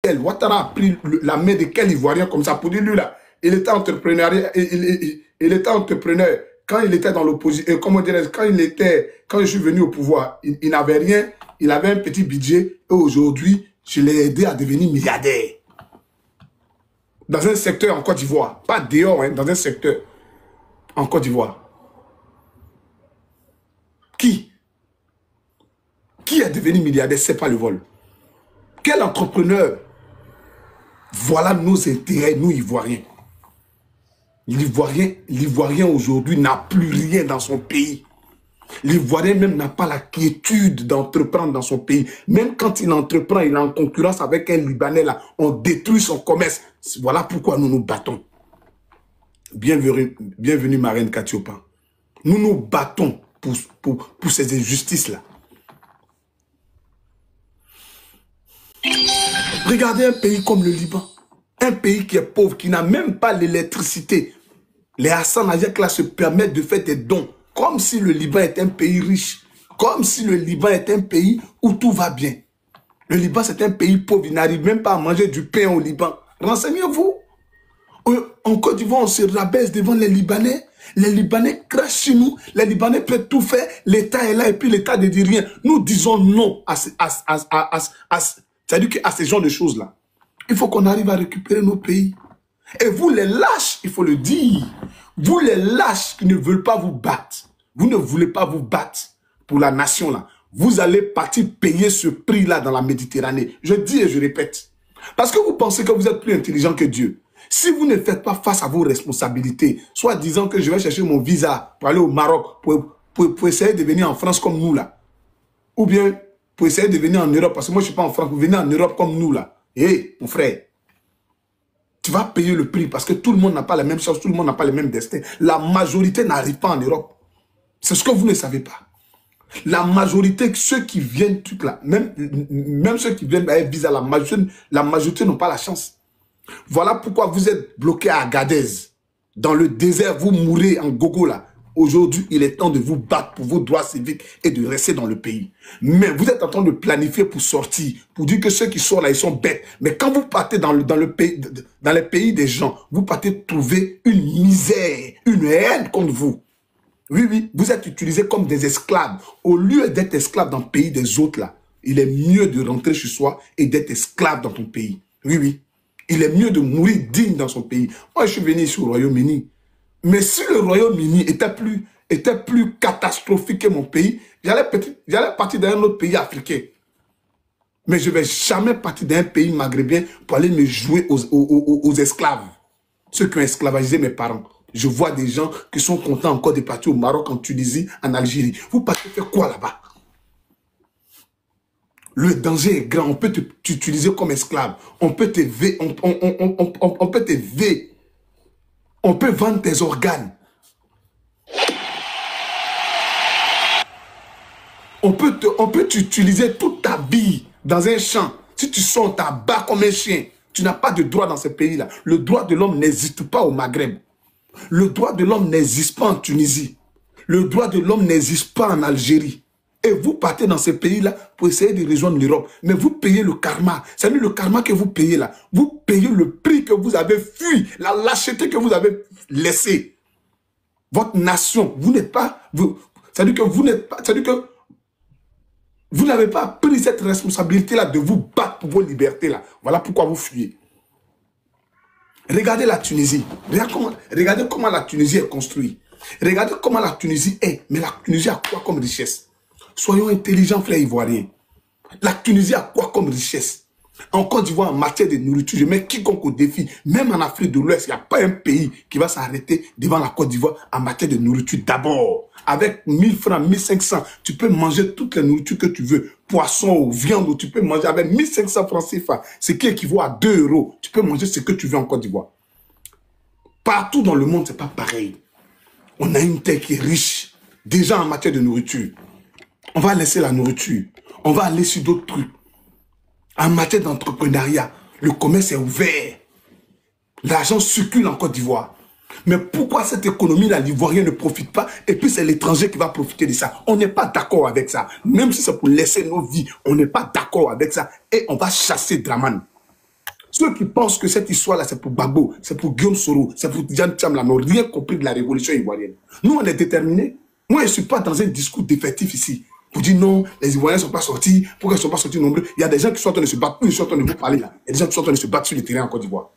Ouattara a pris la main de quel Ivoirien comme ça pour dire lui là, il était entrepreneur, il était entrepreneur quand il était dans l'opposition, comment dirais-je, quand je suis venu au pouvoir, il n'avait rien, il avait un petit budget et aujourd'hui, je l'ai aidé à devenir milliardaire. Dans un secteur en Côte d'Ivoire, pas dehors, hein, dans un secteur en Côte d'Ivoire. Qui est devenu milliardaire? C'est pas le vol. Quel entrepreneur? Voilà nos intérêts, nous Ivoiriens. L'Ivoirien aujourd'hui n'a plus rien dans son pays. L'Ivoirien même n'a pas la quiétude d'entreprendre dans son pays. Même quand il entreprend, il est en concurrence avec un Libanais là. On détruit son commerce. Voilà pourquoi nous nous battons. Bienvenue Marine Katiopa. Nous nous battons pour ces injustices-là. Regardez un pays comme le Liban. Un pays qui est pauvre, qui n'a même pas l'électricité. Les Hassan Hayek là se permettent de faire des dons. Comme si le Liban est un pays riche. Comme si le Liban est un pays où tout va bien. Le Liban c'est un pays pauvre. Il n'arrive même pas à manger du pain au Liban. Renseignez-vous. En Côte d'Ivoire, on se rabaisse devant les Libanais. Les Libanais crachent sur nous. Les Libanais peuvent tout faire. L'État est là et puis l'État ne dit rien. Nous disons non c'est-à-dire qu'à ce genre de choses-là. Il faut qu'on arrive à récupérer nos pays. Et vous les lâches, il faut le dire. Vous les lâches qui ne veulent pas vous battre. Vous ne voulez pas vous battre pour la nation là. Vous allez partir payer ce prix-là dans la Méditerranée. Je dis et je répète. Parce que vous pensez que vous êtes plus intelligent que Dieu. Si vous ne faites pas face à vos responsabilités, soit disant que je vais chercher mon visa pour aller au Maroc, pour essayer de venir en France comme nous là. Ou bien pour essayer de venir en Europe, parce que moi je ne suis pas en France, vous venez en Europe comme nous là. Hé, mon frère, tu vas payer le prix parce que tout le monde n'a pas la même chance, tout le monde n'a pas le même destin. La majorité n'arrive pas en Europe. C'est ce que vous ne savez pas. La majorité, ceux qui viennent, là, même ceux qui viennent avec visa, la majorité n'ont pas la chance. Voilà pourquoi vous êtes bloqué à Agadez. Dans le désert, vous mourrez en gogo là. Aujourd'hui, il est temps de vous battre pour vos droits civiques et de rester dans le pays. Mais vous êtes en train de planifier pour sortir, pour dire que ceux qui sortent là, ils sont bêtes. Mais quand vous partez dans les pays des gens, vous partez trouver une misère, une haine contre vous. Oui, oui, vous êtes utilisés comme des esclaves. Au lieu d'être esclave dans le pays des autres là, il est mieux de rentrer chez soi et d'être esclave dans ton pays. Oui, oui. Il est mieux de mourir digne dans son pays. Moi, je suis venu ici au Royaume-Uni. Mais si le Royaume-Uni était plus catastrophique que mon pays, j'allais partir dans un autre pays africain. Mais je ne vais jamais partir d'un pays maghrébin pour aller me jouer aux esclaves. Ceux qui ont esclavagisé mes parents. Je vois des gens qui sont contents encore de partir au Maroc, en Tunisie, en Algérie. Vous partez faire quoi là-bas? Le danger est grand. On peut t'utiliser comme esclave. On peut t'élever. On peut t'élever. On peut vendre tes organes. On peut t'utiliser toute ta vie dans un champ. Si tu sors, on t'abat comme un chien. Tu n'as pas de droit dans ce pays-là. Le droit de l'homme n'existe pas au Maghreb. Le droit de l'homme n'existe pas en Tunisie. Le droit de l'homme n'existe pas en Algérie. Et vous partez dans ces pays-là pour essayer de rejoindre l'Europe. Mais vous payez le karma. C'est-à-dire le karma que vous payez là. Vous payez le prix que vous avez fui. La lâcheté que vous avez laissée. Votre nation, vous n'êtes pas... C'est-à-dire que vous n'êtes pas... C'est-à-dire que vous n'avez pas pris cette responsabilité-là de vous battre pour vos libertés-là. Voilà pourquoi vous fuyez. Regardez la Tunisie. Regardez comment la Tunisie est construite. Regardez comment la Tunisie est. Mais la Tunisie a quoi comme richesse? Soyons intelligents, frères ivoiriens. La Tunisie a quoi comme richesse? En Côte d'Ivoire, en matière de nourriture, je mets quiconque au défi. Même en Afrique de l'Ouest, il n'y a pas un pays qui va s'arrêter devant la Côte d'Ivoire en matière de nourriture. D'abord, avec 1000 francs, 1500, tu peux manger toute la nourriture que tu veux. Poisson ou viande, ou tu peux manger avec 1500 francs CFA, ce qui équivaut à 2 €. Tu peux manger ce que tu veux en Côte d'Ivoire. Partout dans le monde, ce n'est pas pareil. On a une terre qui est riche, déjà en matière de nourriture. On va laisser la nourriture. On va aller sur d'autres trucs. En matière d'entrepreneuriat, le commerce est ouvert. L'argent circule en Côte d'Ivoire. Mais pourquoi cette économie-là, l'Ivoirien ne profite pas et puis c'est l'étranger qui va profiter de ça? On n'est pas d'accord avec ça. Même si c'est pour laisser nos vies, on n'est pas d'accord avec ça. Et on va chasser Dramane. Ceux qui pensent que cette histoire-là, c'est pour Gbagbo, c'est pour Guillaume Soro, c'est pour Diane Tcham, n'ont rien compris de la révolution ivoirienne. Nous, on est déterminés. Moi, je ne suis pas dans un discours défaitif ici. Pour dire non, les Ivoiriens ne sont pas sortis, pourquoi ils ne sont pas sortis nombreux. Il y a des gens qui sont en train de se battre, ils sont en train de vous parler là. Il y a des gens qui sont en train de se battre sur le terrain en Côte d'Ivoire.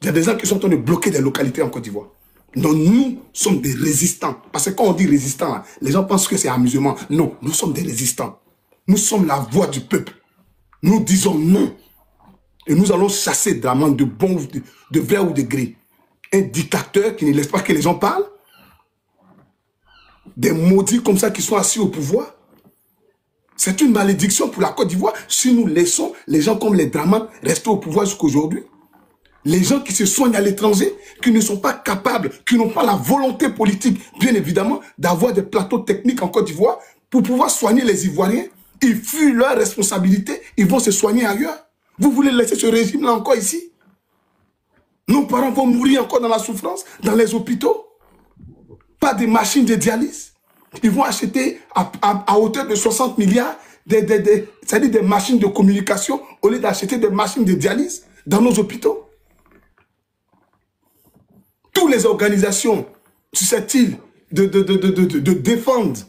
Il y a des gens qui sont en train de bloquer des localités en Côte d'Ivoire. Donc nous sommes des résistants. Parce que quand on dit résistants, là, les gens pensent que c'est amusement. Non, nous sommes des résistants. Nous sommes la voix du peuple. Nous disons non. Et nous allons chasser Dramane de bon, de vrai ou de gré. Un dictateur qui ne laisse pas que les gens parlent. Des maudits comme ça qui sont assis au pouvoir. C'est une malédiction pour la Côte d'Ivoire si nous laissons les gens comme les Dramane rester au pouvoir jusqu'à aujourd'hui. Les gens qui se soignent à l'étranger, qui ne sont pas capables, qui n'ont pas la volonté politique, bien évidemment, d'avoir des plateaux techniques en Côte d'Ivoire pour pouvoir soigner les Ivoiriens. Ils fuient leurs responsabilités, ils vont se soigner ailleurs. Vous voulez laisser ce régime-là encore ici? Nos parents vont mourir encore dans la souffrance, dans les hôpitaux. Pas des machines de dialyse. Ils vont acheter à hauteur de 60 milliards, c'est-à-dire des machines de communication, au lieu d'acheter des machines de dialyse dans nos hôpitaux. Toutes les organisations susceptibles de défendre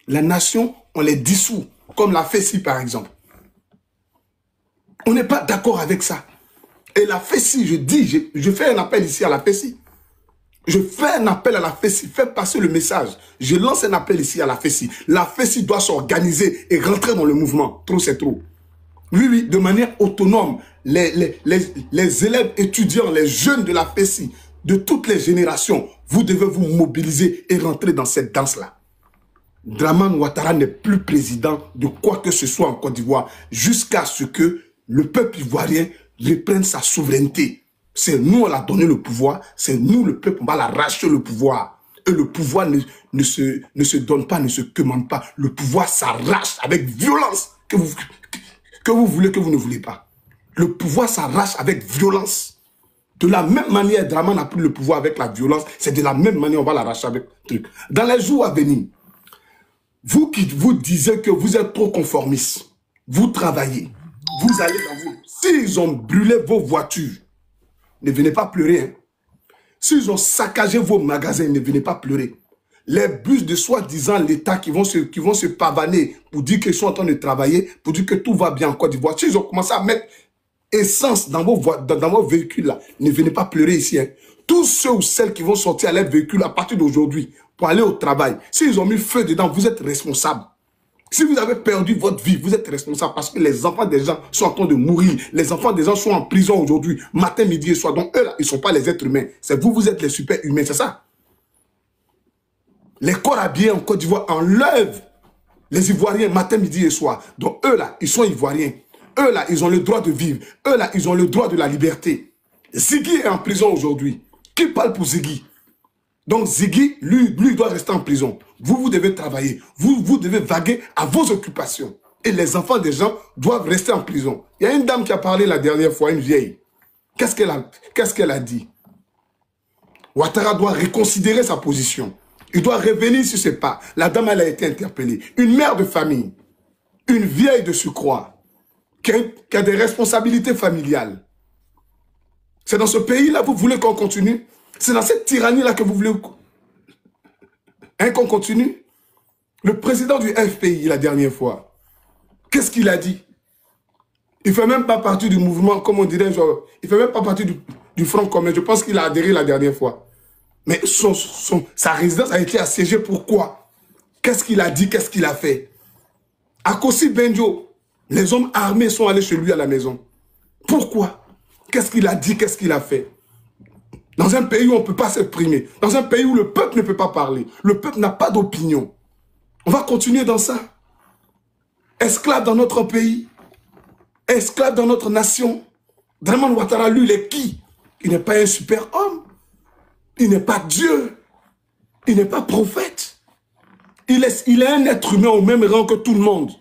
la nation, on les dissout, comme la FESI par exemple. On n'est pas d'accord avec ça. Et la FESI, je fais un appel ici à la FESI. Je fais un appel à la FESI, fais passer le message. Je lance un appel ici à la FESI. La FESI doit s'organiser et rentrer dans le mouvement. Trop, c'est trop. Oui, oui, de manière autonome. Les élèves étudiants, les jeunes de la FESI, de toutes les générations, vous devez vous mobiliser et rentrer dans cette danse-là. Dramane Ouattara n'est plus président de quoi que ce soit en Côte d'Ivoire jusqu'à ce que le peuple ivoirien reprenne sa souveraineté. C'est nous, on a donné le pouvoir, c'est nous, le peuple, on va l'arracher le pouvoir. Et le pouvoir ne se donne pas, ne se commande pas. Le pouvoir s'arrache avec violence, que vous voulez, que vous ne voulez pas. Le pouvoir s'arrache avec violence. De la même manière, Dramane a pris le pouvoir avec la violence. C'est de la même manière, on va l'arracher avec le truc. Dans les jours à venir, vous qui vous disiez que vous êtes trop conformistes, vous travaillez, vous allez dans vous. S'ils ont brûlé vos voitures, ne venez pas pleurer. Hein. S'ils ont saccagé vos magasins, ne venez pas pleurer. Les bus de soi-disant l'État qui vont se pavaner pour dire qu'ils sont en train de travailler, pour dire que tout va bien en Côte d'Ivoire. S'ils ont commencé à mettre essence dans vos véhicules là, ne venez pas pleurer ici. Hein. Tous ceux ou celles qui vont sortir à leur véhicule à partir d'aujourd'hui pour aller au travail, s'ils ont mis feu dedans, vous êtes responsable. Si vous avez perdu votre vie, vous êtes responsable parce que les enfants des gens sont en train de mourir. Les enfants des gens sont en prison aujourd'hui, matin, midi et soir. Donc eux là, ils ne sont pas les êtres humains. C'est vous, vous êtes les super humains, c'est ça. Les corps habillés en Côte d'Ivoire enlèvent les Ivoiriens matin, midi et soir. Donc eux là, ils sont Ivoiriens. Eux là, ils ont le droit de vivre. Eux là, ils ont le droit de la liberté. Ziggy est en prison aujourd'hui. Qui parle pour Ziggy? Donc Ziggy, lui doit rester en prison. Vous devez travailler. Vous devez vaguer à vos occupations. Et les enfants des gens doivent rester en prison. Il y a une dame qui a parlé la dernière fois, une vieille. Qu'est-ce qu'elle a dit? Ouattara doit reconsidérer sa position. Il doit revenir sur ses pas. La dame, elle a été interpellée. Une mère de famille, une vieille de surcroît, qui a des responsabilités familiales. C'est dans ce pays-là que vous voulez qu'on continue? C'est dans cette tyrannie-là que vous voulez qu'on continue? Le président du FPI, la dernière fois, qu'est-ce qu'il a dit? Il ne fait même pas partie du mouvement, comme on dirait, genre, il ne fait même pas partie du Front commun. Je pense qu'il a adhéré la dernière fois. Mais sa résidence a été assiégée. Pourquoi? Qu'est-ce qu'il a dit? Qu'est-ce qu'il a fait? À Kossi Benjo, les hommes armés sont allés chez lui à la maison. Pourquoi? Qu'est-ce qu'il a dit? Qu'est-ce qu'il a fait? Dans un pays où on ne peut pas s'exprimer, dans un pays où le peuple ne peut pas parler, le peuple n'a pas d'opinion. On va continuer dans ça. Esclave dans notre pays, esclave dans notre nation. Dramane Ouattara, lui, il est qui? Il n'est pas un super homme. Il n'est pas Dieu. Il n'est pas prophète. Il est un être humain au même rang que tout le monde.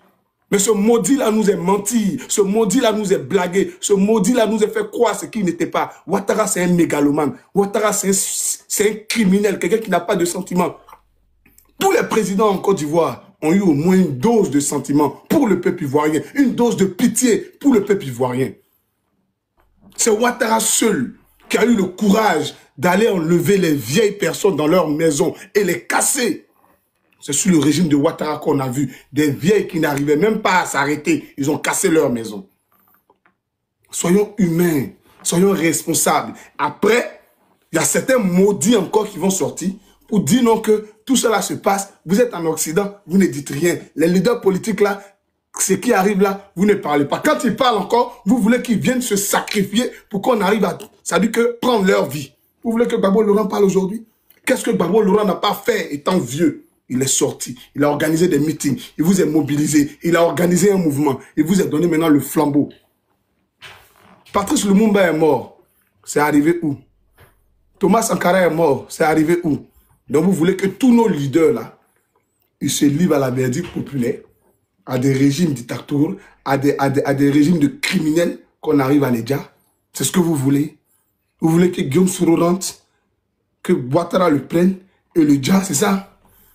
Mais ce maudit-là nous est menti. Ce maudit-là nous est blagué. Ce maudit-là nous est fait croire ce qu'il n'était pas. Ouattara, c'est un mégalomane. Ouattara, c'est un criminel, quelqu'un qui n'a pas de sentiments. Tous les présidents en Côte d'Ivoire ont eu au moins une dose de sentiments pour le peuple ivoirien. Une dose de pitié pour le peuple ivoirien. C'est Ouattara seul qui a eu le courage d'aller enlever les vieilles personnes dans leur maison et les casser. C'est sous le régime de Ouattara qu'on a vu des vieilles qui n'arrivaient même pas à s'arrêter. Ils ont cassé leur maison. Soyons humains, soyons responsables. Après, il y a certains maudits encore qui vont sortir pour dire non que tout cela se passe. Vous êtes en Occident, vous ne dites rien. Les leaders politiques là, ce qui arrive là, vous ne parlez pas. Quand ils parlent encore, vous voulez qu'ils viennent se sacrifier pour qu'on arrive à, ça veut dire que prendre leur vie. Vous voulez que Gbagbo Laurent parle aujourd'hui? Qu'est-ce que Gbagbo Laurent n'a pas fait étant vieux? Il est sorti, il a organisé des meetings, il vous a mobilisé, il a organisé un mouvement, il vous a donné maintenant le flambeau. Patrice Lumumba est mort, c'est arrivé où? Thomas Sankara est mort, c'est arrivé où? Donc vous voulez que tous nos leaders là, ils se livrent à la verdict populaire, à des régimes dictatoriaux, à des régimes de criminels qu'on arrive à les dire. C'est ce que vous voulez? Vous voulez que Guillaume Soro rentre, que Ouattara le prenne et le dia, c'est ça?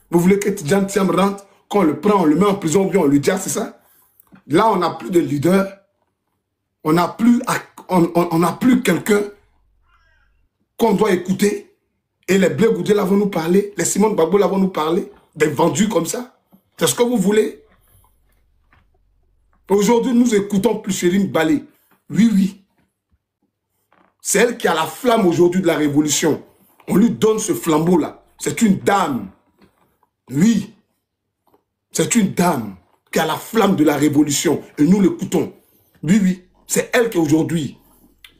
Vous voulez que Tidjane Thiam rentre, qu'on le prend, on le met en prison, bien on le dia, c'est ça? Là, on n'a plus de leader, on n'a plus, quelqu'un qu'on doit écouter. Et les Blé Goudé là vont nous parler, les Simone Gbagbo là vont nous parler, des vendus comme ça. C'est ce que vous voulez? Aujourd'hui, nous écoutons plus Chéline Balé. Oui, oui. C'est elle qui a la flamme aujourd'hui de la révolution. On lui donne ce flambeau-là. C'est une dame. Oui. C'est une dame qui a la flamme de la révolution. Et nous l'écoutons. Oui, oui. C'est elle qui aujourd'hui,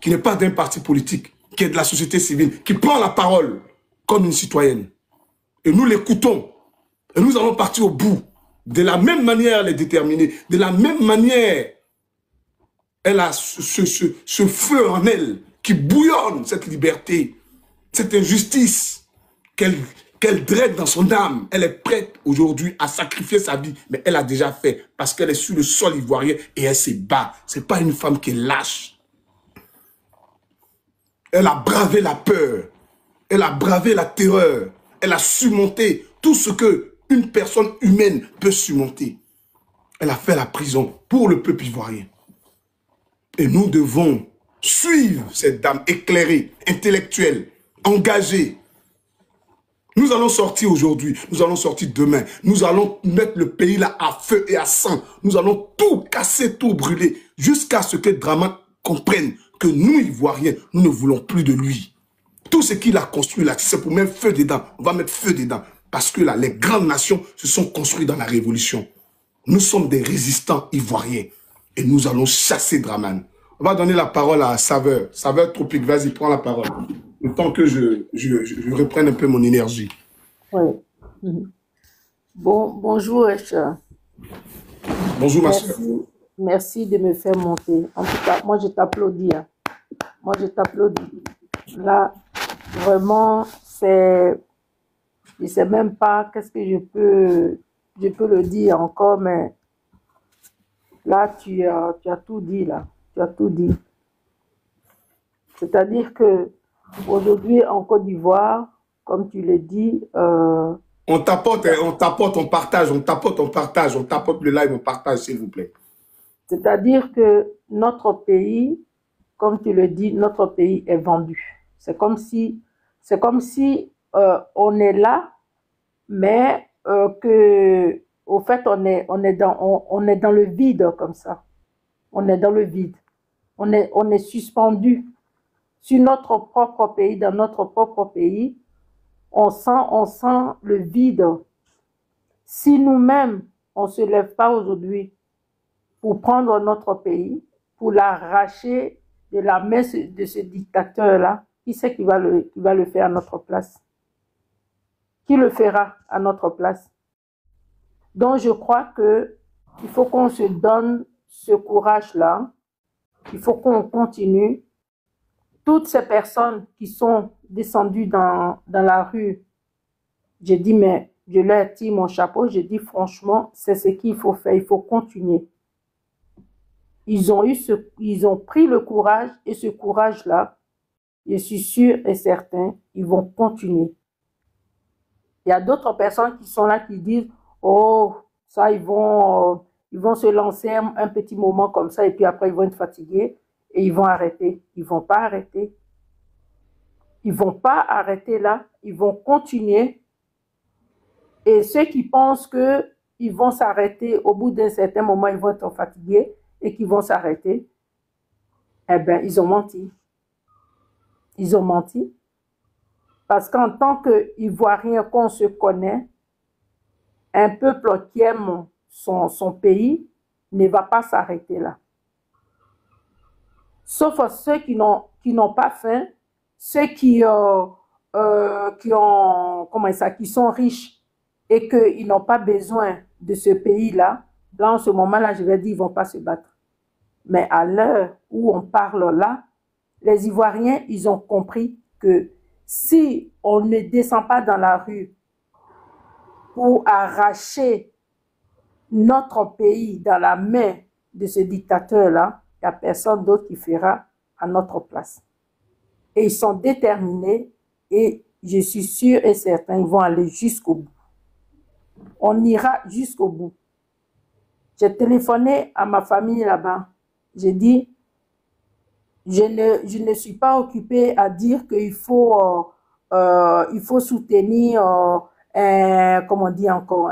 qui n'est pas d'un parti politique, qui est de la société civile, qui prend la parole comme une citoyenne. Et nous l'écoutons. Et nous allons partir au bout. De la même manière, elle est déterminée. De la même manière, elle a ce feu en elle qui bouillonne, cette liberté, cette injustice qu'elle draine dans son âme. Elle est prête aujourd'hui à sacrifier sa vie, mais elle a déjà fait parce qu'elle est sur le sol ivoirien et elle se bat. Ce n'est pas une femme qui est lâche. Elle a bravé la peur, elle a bravé la terreur, elle a surmonté tout ce que une personne humaine peut surmonter. Elle a fait la prison pour le peuple ivoirien. Et nous devons suivre cette dame éclairée, intellectuelle, engagée. Nous allons sortir aujourd'hui, nous allons sortir demain. Nous allons mettre le pays là à feu et à sang. Nous allons tout casser, tout brûler, jusqu'à ce que Dramane comprenne que nous, Ivoiriens, nous ne voulons plus de lui. Tout ce qu'il a construit là, c'est pour mettre feu dedans. On va mettre feu dedans. Parce que là, les grandes nations se sont construites dans la révolution. Nous sommes des résistants ivoiriens. Et nous allons chasser Dramane. On va donner la parole à Saveur. Saveur Tropique, vas-y, prends la parole. Le temps que je reprenne un peu mon énergie. Oui. Bonjour, Echa. Bonjour, ma soeur. Merci de me faire monter. En tout cas, moi, je t'applaudis. Hein. Moi, je t'applaudis. Là, vraiment, c'est... Je ne sais même pas qu'est-ce que je peux le dire encore, mais là, tu as tout dit, là. Tu as tout dit. C'est-à-dire que aujourd'hui, en Côte d'Ivoire, comme tu le dis... On tapote, on partage, on tapote le live, on partage, s'il vous plaît. C'est-à-dire que notre pays, comme tu le dis, notre pays est vendu. C'est comme si on est là, mais que, au fait, on est dans le vide comme ça. On est dans le vide. On est suspendu sur notre propre pays, dans notre propre pays. On sent le vide. Si nous-mêmes, on ne se lève pas aujourd'hui pour prendre notre pays, pour l'arracher de la main de ce dictateur-là, qui c'est qui va le faire à notre place? Qui le fera à notre place? Donc, je crois qu'il faut qu'on se donne ce courage-là. Il faut qu'on continue. Toutes ces personnes qui sont descendues dans la rue, j'ai dit, mais je leur tire mon chapeau, j'ai dit, franchement, c'est ce qu'il faut faire, il faut continuer. Ils ont pris le courage, et ce courage-là, je suis sûre et certain, ils vont continuer. Il y a d'autres personnes qui sont là qui disent, oh, ça, ils vont se lancer un petit moment comme ça, et puis après, ils vont être fatigués. et ils vont arrêter. Ils vont pas arrêter. Ils vont pas arrêter là. Ils vont continuer. Et ceux qui pensent qu'ils vont s'arrêter, au bout d'un certain moment, ils vont être fatigués et qu'ils vont s'arrêter, eh bien, ils ont menti. Ils ont menti. Parce qu'en tant qu'Ivoirien qu'on se connaît, un peuple qui aime son pays ne va pas s'arrêter là. Sauf ceux qui n'ont pas faim, ceux qui sont riches et qu'ils n'ont pas besoin de ce pays-là. Là, en ce moment-là, je vais dire, ils ne vont pas se battre. Mais à l'heure où on parle là, les Ivoiriens, ils ont compris que si on ne descend pas dans la rue pour arracher notre pays dans la main de ce dictateur-là, il n'y a personne d'autre qui fera à notre place. Et ils sont déterminés et je suis sûre et certain, ils vont aller jusqu'au bout. On ira jusqu'au bout. J'ai téléphoné à ma famille là-bas. J'ai dit, je ne suis pas occupée à dire qu'il faut soutenir, comment on dit encore,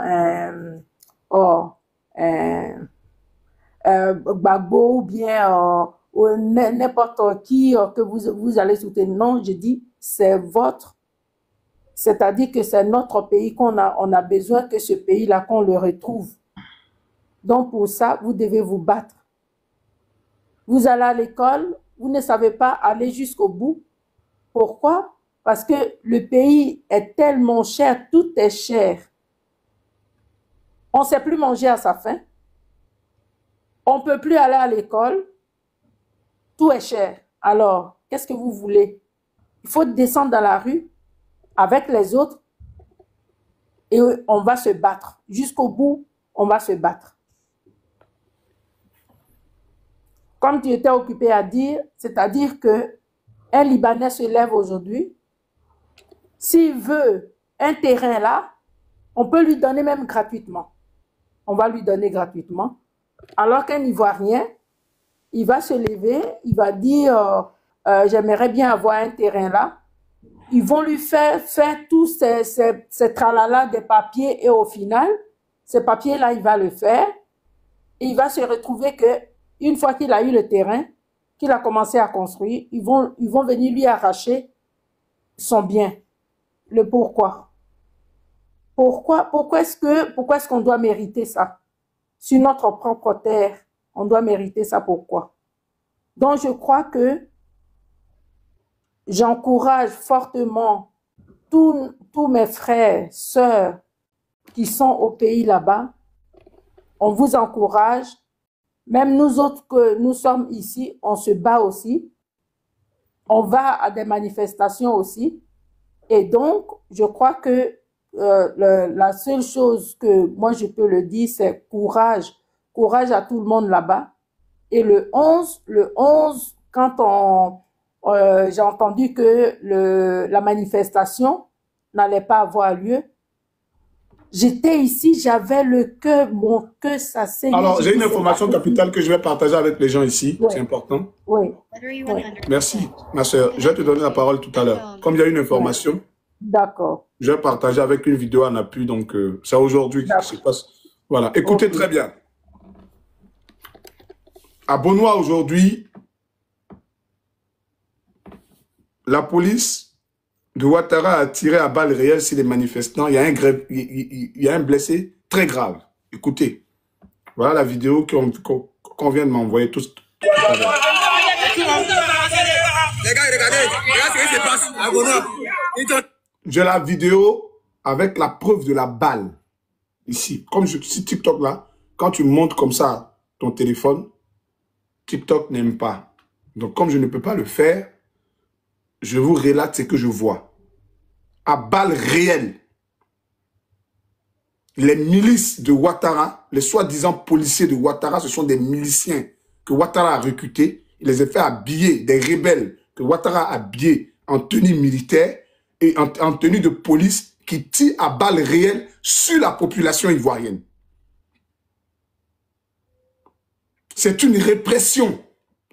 Gbagbo ou bien n'importe qui que vous allez soutenir. Non, je dis, c'est votre, c'est-à-dire que c'est notre pays on a besoin que ce pays-là, qu'on le retrouve. Donc pour ça, vous devez vous battre. Vous allez à l'école, vous ne savez pas aller jusqu'au bout. Pourquoi? Parce que le pays est tellement cher, tout est cher. On ne sait plus manger à sa faim. On ne peut plus aller à l'école. Tout est cher. Alors, qu'est-ce que vous voulez? Il faut descendre dans la rue avec les autres et on va se battre. Jusqu'au bout, on va se battre. Comme tu étais occupé à dire, c'est-à-dire qu'un Libanais se lève aujourd'hui, s'il veut un terrain là, on peut lui donner même gratuitement. On va lui donner gratuitement. Alors qu'un Ivoirien, il va se lever, il va dire j'aimerais bien avoir un terrain là. Ils vont lui faire tous ces tralala des papiers et au final, ces papiers-là, il va le faire et il va se retrouver que une fois qu'il a eu le terrain, qu'il a commencé à construire, ils vont venir lui arracher son bien. Le pourquoi. Pourquoi est-ce qu'on doit mériter ça? Sur notre propre terre, on doit mériter ça. Pourquoi? Donc, je crois que j'encourage fortement tous mes frères, sœurs qui sont au pays là-bas. On vous encourage. Même nous autres que nous sommes ici, on se bat aussi. On va à des manifestations aussi. Et donc, je crois que la seule chose que moi je peux le dire, c'est courage. Courage à tout le monde là-bas. Et le 11, quand j'ai entendu que la manifestation n'allait pas avoir lieu, j'étais ici, j'avais le cœur, mon cœur, ça saignait. Alors, j'ai une information capitale que je vais partager avec les gens ici. Oui. C'est important. Oui. Merci, ma soeur. Je vais te donner la parole tout à l'heure. Comme il y a une information, oui. D'accord. Je vais partager avec une vidéo en appui. Donc, c'est aujourd'hui qui se passe. Voilà. Écoutez très bien. À Bonois, aujourd'hui, la police de Ouattara a tiré à balles réelles sur les manifestants. Il y a un blessé très grave. Écoutez, voilà la vidéo qu'on vient de m'envoyer tous. Les gars, regardez ce qui se passe à Bonois. J'ai la vidéo avec la preuve de la balle. Ici, comme sur TikTok là, quand tu montes comme ça ton téléphone, TikTok n'aime pas. Donc comme je ne peux pas le faire, je vous relate ce que je vois. À balles réelles, les milices de Ouattara, les soi-disant policiers de Ouattara, ce sont des miliciens que Ouattara a recrutés. Il les a fait habiller, des rebelles que Ouattara a habillés en tenue militaire et en tenue de police qui tirent à balles réelles sur la population ivoirienne. C'est une répression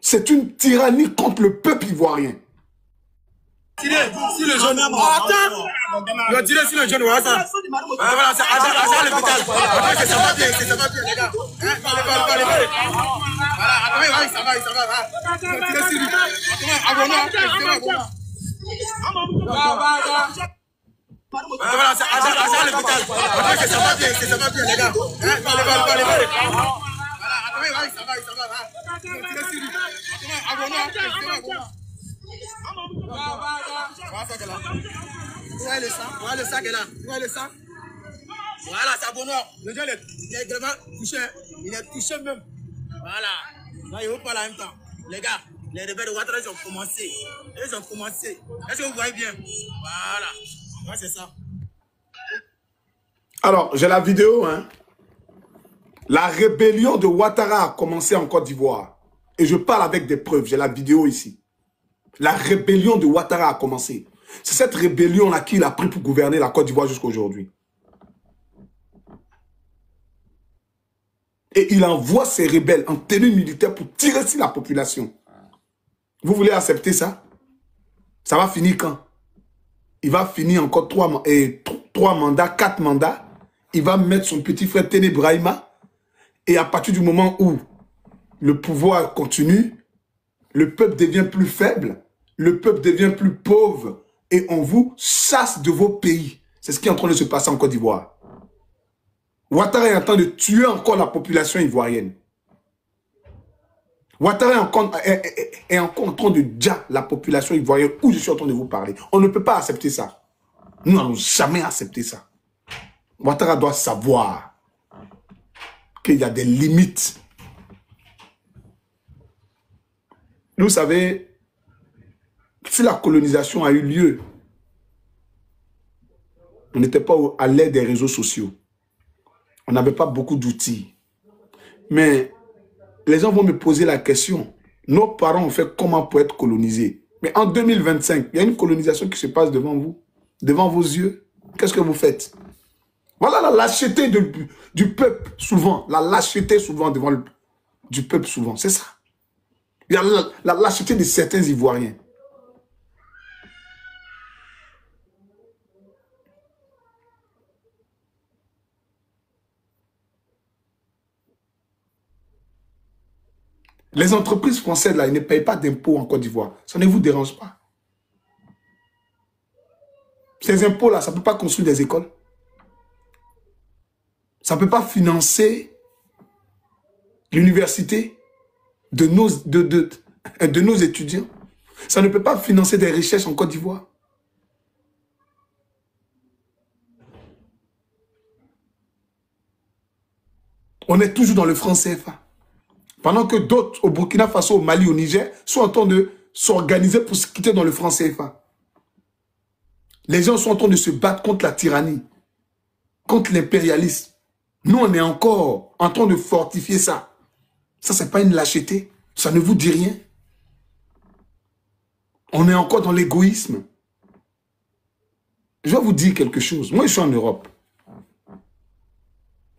C'est une tyrannie contre le peuple ivoirien. Tirer sur le jeune. Attends. Il va tirer sur le jeune. Voilà ça. Voilà ça. À l'hôpital. Après, ça va bien, les gars. Allez. Voilà, attendez, ça va. Tirer sur lui. Voilà ça. À l'hôpital. Après, ça va bien, les gars. Allez. Voilà, attendez, ça va. Tirer sur lui. Voilà le sac est là. Voilà, c'est bonheur. Le jeune il est vraiment touché. Il est touché même. Voilà. Non, il ne veut pas en même temps. Les gars, les rebelles de Ouattara, ils ont commencé. Est-ce que vous voyez bien? Voilà. Ouais, c'est ça. Alors, j'ai la vidéo. Hein. La rébellion de Ouattara a commencé en Côte d'Ivoire. Et je parle avec des preuves. J'ai la vidéo ici. La rébellion de Ouattara a commencé. C'est cette rébellion-là qu'il a pris pour gouverner la Côte d'Ivoire jusqu'à aujourd'hui. Et il envoie ses rebelles en tenue militaire pour tirer sur la population. Vous voulez accepter ça? Ça va finir quand? Il va finir encore 3 mandats, 4 mandats. Il va mettre son petit frère Téné Brahima. Et à partir du moment où le pouvoir continue, le peuple devient plus faible, le peuple devient plus pauvre et on vous chasse de vos pays. C'est ce qui est en train de se passer en Côte d'Ivoire. Ouattara est en train de tuer encore la population ivoirienne. Ouattara est encore en train de dire la population ivoirienne où je suis en train de vous parler. On ne peut pas accepter ça. Nous n'allons jamais accepter ça. Ouattara doit savoir qu'il y a des limites. Vous savez, si la colonisation a eu lieu, on n'était pas à l'aide des réseaux sociaux. On n'avait pas beaucoup d'outils. Mais les gens vont me poser la question. Nos parents ont fait comment pour être colonisés? Mais en 2025, il y a une colonisation qui se passe devant vous, devant vos yeux. Qu'est-ce que vous faites? Voilà la lâcheté du peuple, souvent. La lâcheté, souvent, du peuple, souvent. C'est ça. Il y a la lâcheté de certains Ivoiriens. Les entreprises françaises, là, ils ne payent pas d'impôts en Côte d'Ivoire. Ça ne vous dérange pas. Ces impôts-là, ça ne peut pas construire des écoles. Ça ne peut pas financer l'université de nos étudiants. Ça ne peut pas financer des recherches en Côte d'Ivoire. On est toujours dans le franc CFA. Pendant que d'autres, au Burkina Faso, au Mali, au Niger, sont en train de s'organiser pour se quitter dans le franc CFA. Les gens sont en train de se battre contre la tyrannie, contre l'impérialisme. Nous, on est encore en train de fortifier ça. Ça, ce n'est pas une lâcheté. Ça ne vous dit rien. On est encore dans l'égoïsme. Je vais vous dire quelque chose. Moi, je suis en Europe.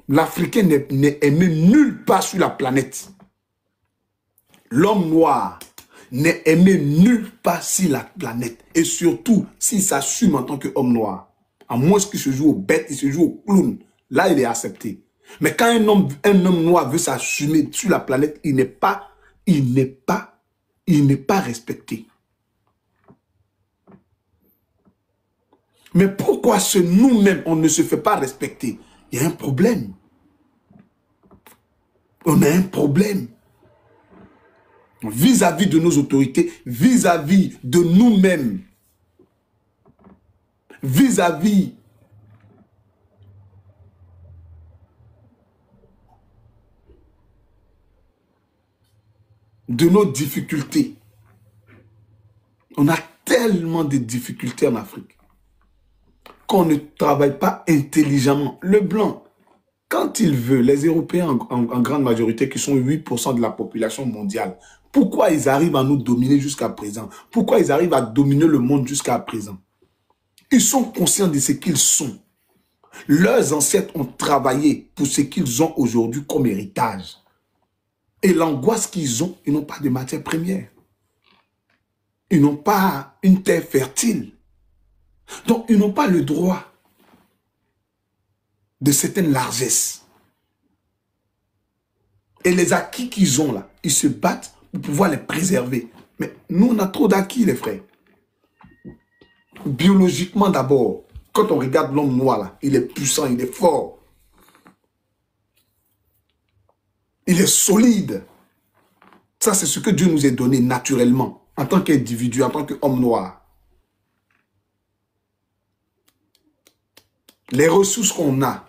L'Africain n'est aimé nulle part sur la planète. L'homme noir n'est aimé nulle part sur la planète. Et surtout, s'il s'assume en tant qu'homme noir. À moins qu'il se joue aux bêtes, il se joue au clown. Là, il est accepté. Mais quand un homme noir veut s'assumer sur la planète, il n'est pas respecté. Mais pourquoi nous-mêmes, on ne se fait pas respecter? Il y a un problème. On a un problème. Vis-à-vis de nos autorités, vis-à-vis de nous-mêmes, vis-à-vis de nos difficultés. On a tellement de difficultés en Afrique qu'on ne travaille pas intelligemment. Le blanc, quand il veut, les Européens en grande majorité, qui sont 8% de la population mondiale, pourquoi ils arrivent à nous dominer jusqu'à présent? Pourquoi ils arrivent à dominer le monde jusqu'à présent? Ils sont conscients de ce qu'ils sont. Leurs ancêtres ont travaillé pour ce qu'ils ont aujourd'hui comme héritage. Et l'angoisse qu'ils ont, ils n'ont pas de matière première. Ils n'ont pas une terre fertile. Donc, ils n'ont pas le droit de certaines largesses. Et les acquis qu'ils ont là, ils se battent pour pouvoir les préserver. Mais nous, on a trop d'acquis, les frères. Biologiquement d'abord, quand on regarde l'homme noir là, il est puissant, il est fort. Il est solide. Ça, c'est ce que Dieu nous a donné naturellement, en tant qu'individu, en tant qu'homme noir. Les ressources qu'on a,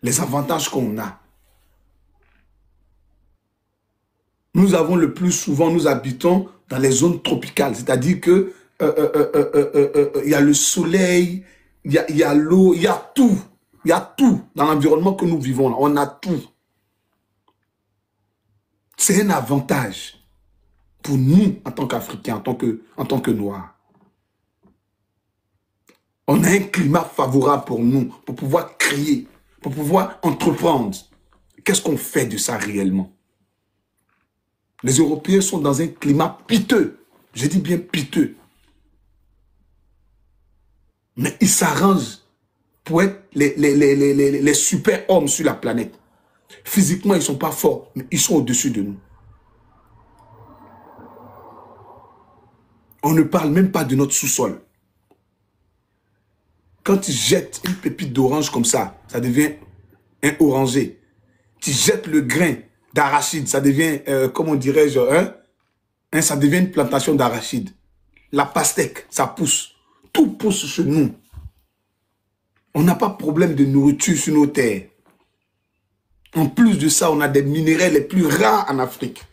les avantages qu'on a. Nous avons le plus souvent, nous habitons dans les zones tropicales, c'est-à-dire que y a le soleil, il y a l'eau, il y a tout. Il y a tout dans l'environnement que nous vivons là. On a tout. C'est un avantage pour nous en tant qu'Africains, en tant que Noirs. On a un climat favorable pour nous, pour pouvoir créer, pour pouvoir entreprendre. Qu'est-ce qu'on fait de ça réellement? Les Européens sont dans un climat piteux. Je dis bien piteux. Mais ils s'arrangent pour être les super-hommes sur la planète. Physiquement, ils ne sont pas forts, mais ils sont au-dessus de nous. On ne parle même pas de notre sous-sol. Quand tu jettes une pépite d'orange comme ça devient un orangé. Tu jettes le grain d'arachide, ça devient, comment dirais-je, ça devient une plantation d'arachide. La pastèque, ça pousse. Tout pousse chez nous. On n'a pas de problème de nourriture sur nos terres. En plus de ça, on a des minéraux les plus rares en Afrique.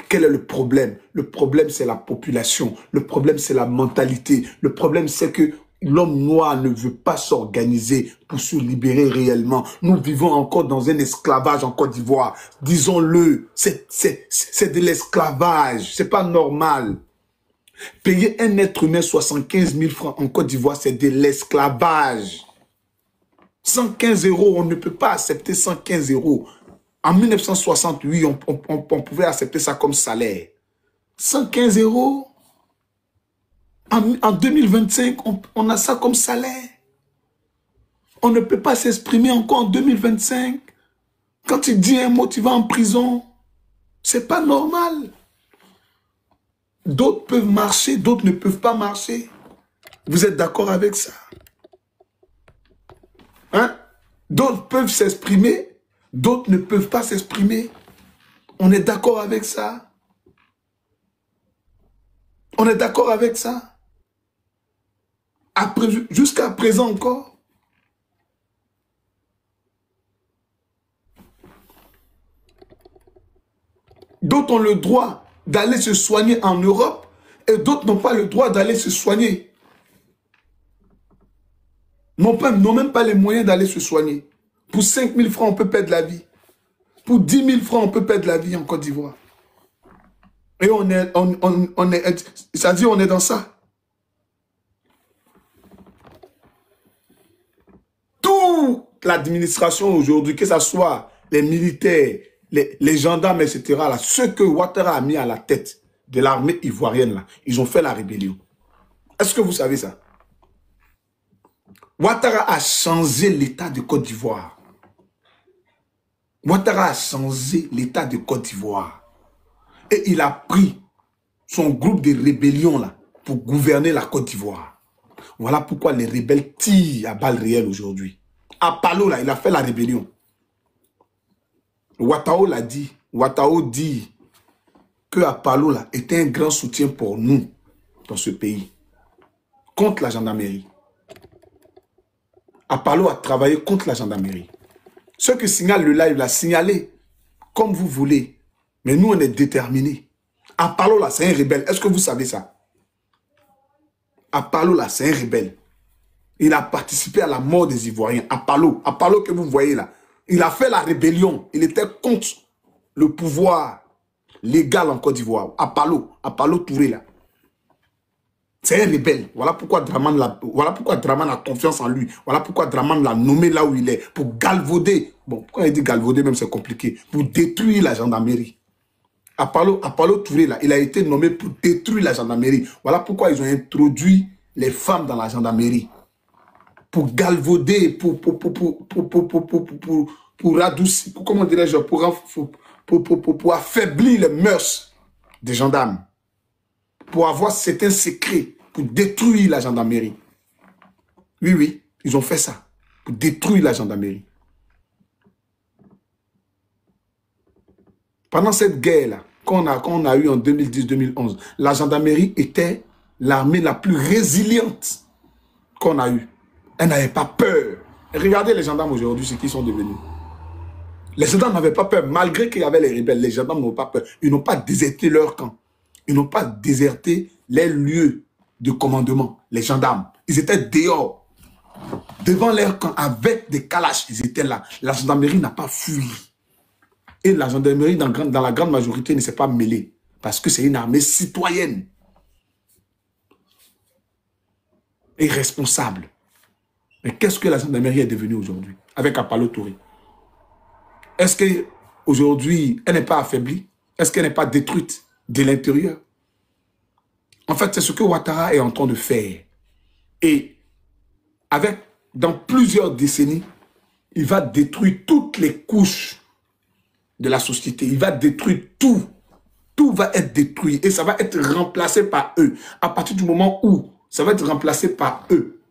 Quel est le problème? Le problème, c'est la population. Le problème, c'est la mentalité. Le problème, c'est que l'homme noir ne veut pas s'organiser pour se libérer réellement. Nous vivons encore dans un esclavage en Côte d'Ivoire. Disons-le, c'est de l'esclavage. C'est pas normal. Payer un être humain 75 000 francs en Côte d'Ivoire, c'est de l'esclavage. 115 €, on ne peut pas accepter 115 €. En 1968, on pouvait accepter ça comme salaire. 115 €. En 2025, on a ça comme salaire. On ne peut pas s'exprimer encore en 2025. Quand tu dis un mot, tu vas en prison. C'est pas normal. D'autres peuvent marcher, d'autres ne peuvent pas marcher. Vous êtes d'accord avec ça? Hein? D'autres peuvent s'exprimer, d'autres ne peuvent pas s'exprimer. On est d'accord avec ça? On est d'accord avec ça? Jusqu'à présent encore? D'autres ont le droit d'aller se soigner en Europe et d'autres n'ont pas le droit d'aller se soigner. N'ont même pas les moyens d'aller se soigner. Pour 5 000 francs, on peut perdre la vie. Pour 10 000 francs, on peut perdre la vie en Côte d'Ivoire. Et c'est-à-dire on est dans ça. Toute l'administration aujourd'hui, que ce soit les militaires, les gendarmes, etc., là, ceux que Ouattara a mis à la tête de l'armée ivoirienne, là, ils ont fait la rébellion. Est-ce que vous savez ça? Ouattara a changé l'état de Côte d'Ivoire. Ouattara a changé l'état de Côte d'Ivoire. Et il a pris son groupe de rébellion là pour gouverner la Côte d'Ivoire. Voilà pourquoi les rebelles tirent à balles réelles aujourd'hui. À Palo, là, il a fait la rébellion. Ouattara l'a dit. Ouattara dit que à Palo, là, était un grand soutien pour nous dans ce pays. Contre la gendarmerie. Apalo a travaillé contre la gendarmerie. Ceux qui signalent le live, l'a signalé comme vous voulez. Mais nous, on est déterminés. Apalo, là, c'est un rebelle. Est-ce que vous savez ça? Apalo, là, c'est un rebelle. Il a participé à la mort des Ivoiriens. Apalo que vous voyez là. Il a fait la rébellion. Il était contre le pouvoir légal en Côte d'Ivoire. Apalo Touré, là. C'est un rebelle. Voilà pourquoi Draman a confiance en lui. Voilà pourquoi Draman l'a nommé là où il est. Pour galvauder. Bon, quand il dit galvauder, même c'est compliqué. Pour détruire la gendarmerie. Apollo Touré, là, il a été nommé pour détruire la gendarmerie. Voilà pourquoi ils ont introduit les femmes dans la gendarmerie. Pour galvauder, pour radoucir, comment dirais-je, pour affaiblir les mœurs des gendarmes. Pour avoir certains secrets, pour détruire la gendarmerie. Oui, oui, ils ont fait ça. Pour détruire la gendarmerie. Pendant cette guerre-là, qu'on a eu en 2010-2011, la gendarmerie était l'armée la plus résiliente qu'on a eue. Elle n'avait pas peur. Et regardez les gendarmes aujourd'hui, ce qu'ils sont devenus. Les gendarmes n'avaient pas peur, malgré qu'il y avait les rebelles. Les gendarmes n'ont pas peur. Ils n'ont pas déserté leur camp. Ils n'ont pas déserté les lieux de commandement, les gendarmes. Ils étaient dehors, devant leur camp, avec des calaches. Ils étaient là. La gendarmerie n'a pas fui. Et la gendarmerie, dans la grande majorité, ne s'est pas mêlée. Parce que c'est une armée citoyenne. Et responsable. Mais qu'est-ce que la gendarmerie est devenue aujourd'hui, avec Apollo Touré? Est-ce qu'aujourd'hui, elle n'est pas affaiblie? Est-ce qu'elle n'est pas détruite de l'intérieur? En fait, c'est ce que Ouattara est en train de faire. Et dans plusieurs décennies, il va détruire toutes les couches de la société. Il va détruire tout. Tout va être détruit et ça va être remplacé par eux. À partir du moment où ça va être remplacé par eux.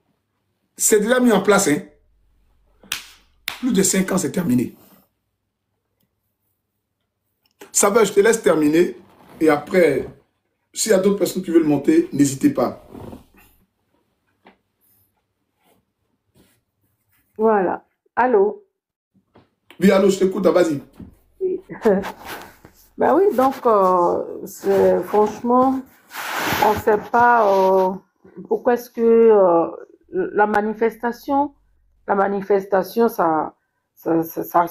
C'est déjà mis en place. Hein? Plus de 5 ans, c'est terminé. Ça va, je te laisse terminer. Et après, s'il y a d'autres personnes qui veulent monter, n'hésitez pas. Voilà. Allô? Oui, allô, je t'écoute, vas-y. Oui. Ben oui, donc, franchement, on ne sait pas pourquoi est-ce que la manifestation, ça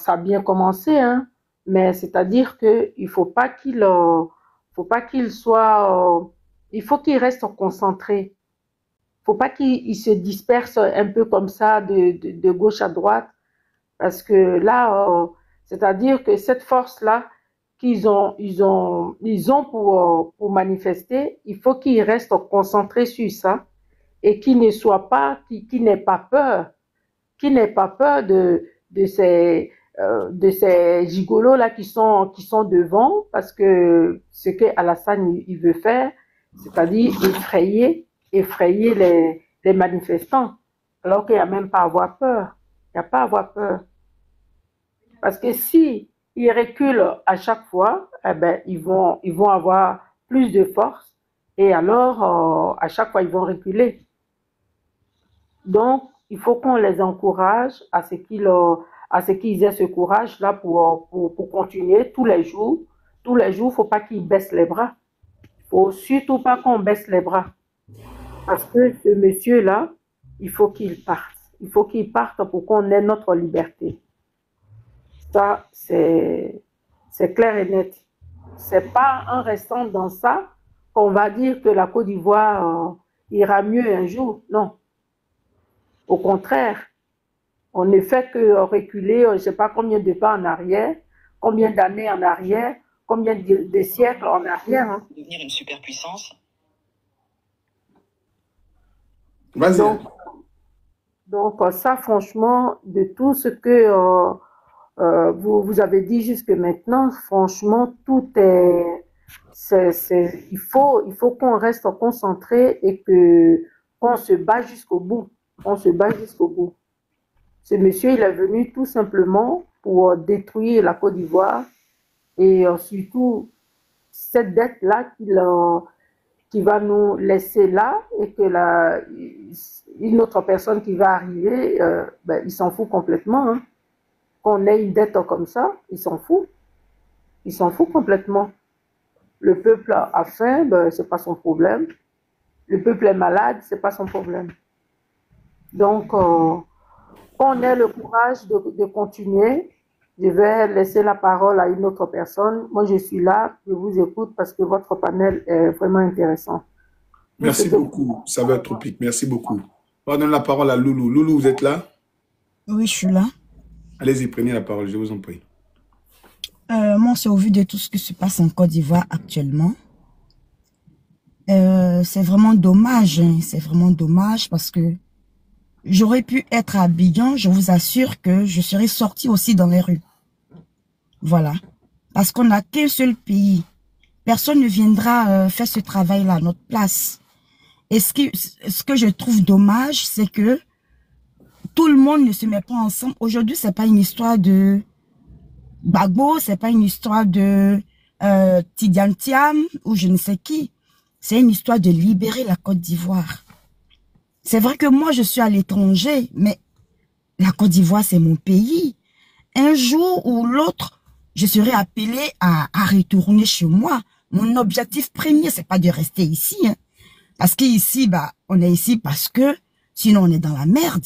a bien commencé, hein, mais c'est-à-dire qu'il ne faut pas qu'il soit, il faut qu'il reste concentré. Il ne faut pas qu'il se disperse un peu comme ça de gauche à droite, parce que là, c'est-à-dire que cette force-là qu'ils ont pour manifester, il faut qu'ils restent concentrés sur ça et qu'ils ne soient pas, qu'ils n'aient pas peur, de ces gigolos là qui sont devant, parce que ce que Alassane il veut faire, c'est-à-dire effrayer les manifestants, alors qu'il n'y a même pas à avoir peur. Il n'y a pas à avoir peur. Parce que si ils reculent à chaque fois, eh ben, ils vont avoir plus de force et alors, à chaque fois, ils vont reculer. Donc, il faut qu'on les encourage à ce qu'ils aient ce courage-là pour continuer tous les jours. Tous les jours, il ne faut pas qu'ils baissent les bras. Il ne faut surtout pas qu'on baisse les bras. Parce que ce monsieur-là, il faut qu'il parte. Il faut qu'il parte pour qu'on ait notre liberté. Ça, c'est clair et net. C'est pas en restant dans ça qu'on va dire que la Côte d'Ivoire ira mieux un jour. Non. Au contraire, on ne fait que reculer, je ne sais pas combien de pas en arrière, combien d'années en arrière, combien de siècles en arrière. Hein. Devenir une superpuissance. Vas-y. Donc, ça, franchement, de tout ce que vous avez dit jusque maintenant, franchement, tout est... il faut qu'on reste concentré et qu'on se bat jusqu'au bout. On se bat jusqu'au bout. Ce monsieur, il est venu tout simplement pour détruire la Côte d'Ivoire et surtout cette dette-là qui va nous laisser là et que une autre personne qui va arriver, il s'en fout complètement. Hein. Qu'on ait une dette comme ça, il s'en fout. Il s'en fout complètement. Le peuple a faim, c'est pas son problème. Le peuple est malade, c'est pas son problème. Donc, qu'on ait le courage de continuer. Je vais laisser la parole à une autre personne. Moi, je suis là, je vous écoute parce que votre panel est vraiment intéressant. Merci beaucoup, Saveur Tropique. Merci beaucoup. On donne la parole à Loulou. Loulou, vous êtes là? Oui, je suis là. Allez-y, prenez la parole, je vous en prie. Moi, c'est au vu de tout ce qui se passe en Côte d'Ivoire actuellement. C'est vraiment dommage. Hein. C'est vraiment dommage parce que j'aurais pu être à Abidjan. Je vous assure que je serais sortie aussi dans les rues. Voilà. Parce qu'on n'a qu'un seul pays. Personne ne viendra faire ce travail-là à notre place. Et ce que je trouve dommage, c'est que tout le monde ne se met pas ensemble. Aujourd'hui, c'est pas une histoire de Gbagbo, c'est pas une histoire de Tidiane Thiam ou je ne sais qui. C'est une histoire de libérer la Côte d'Ivoire. C'est vrai que moi, je suis à l'étranger, mais la Côte d'Ivoire, c'est mon pays. Un jour ou l'autre, je serai appelée à retourner chez moi. Mon objectif premier, c'est pas de rester ici. Hein. Parce qu'ici, bah, on est ici parce que sinon on est dans la merde.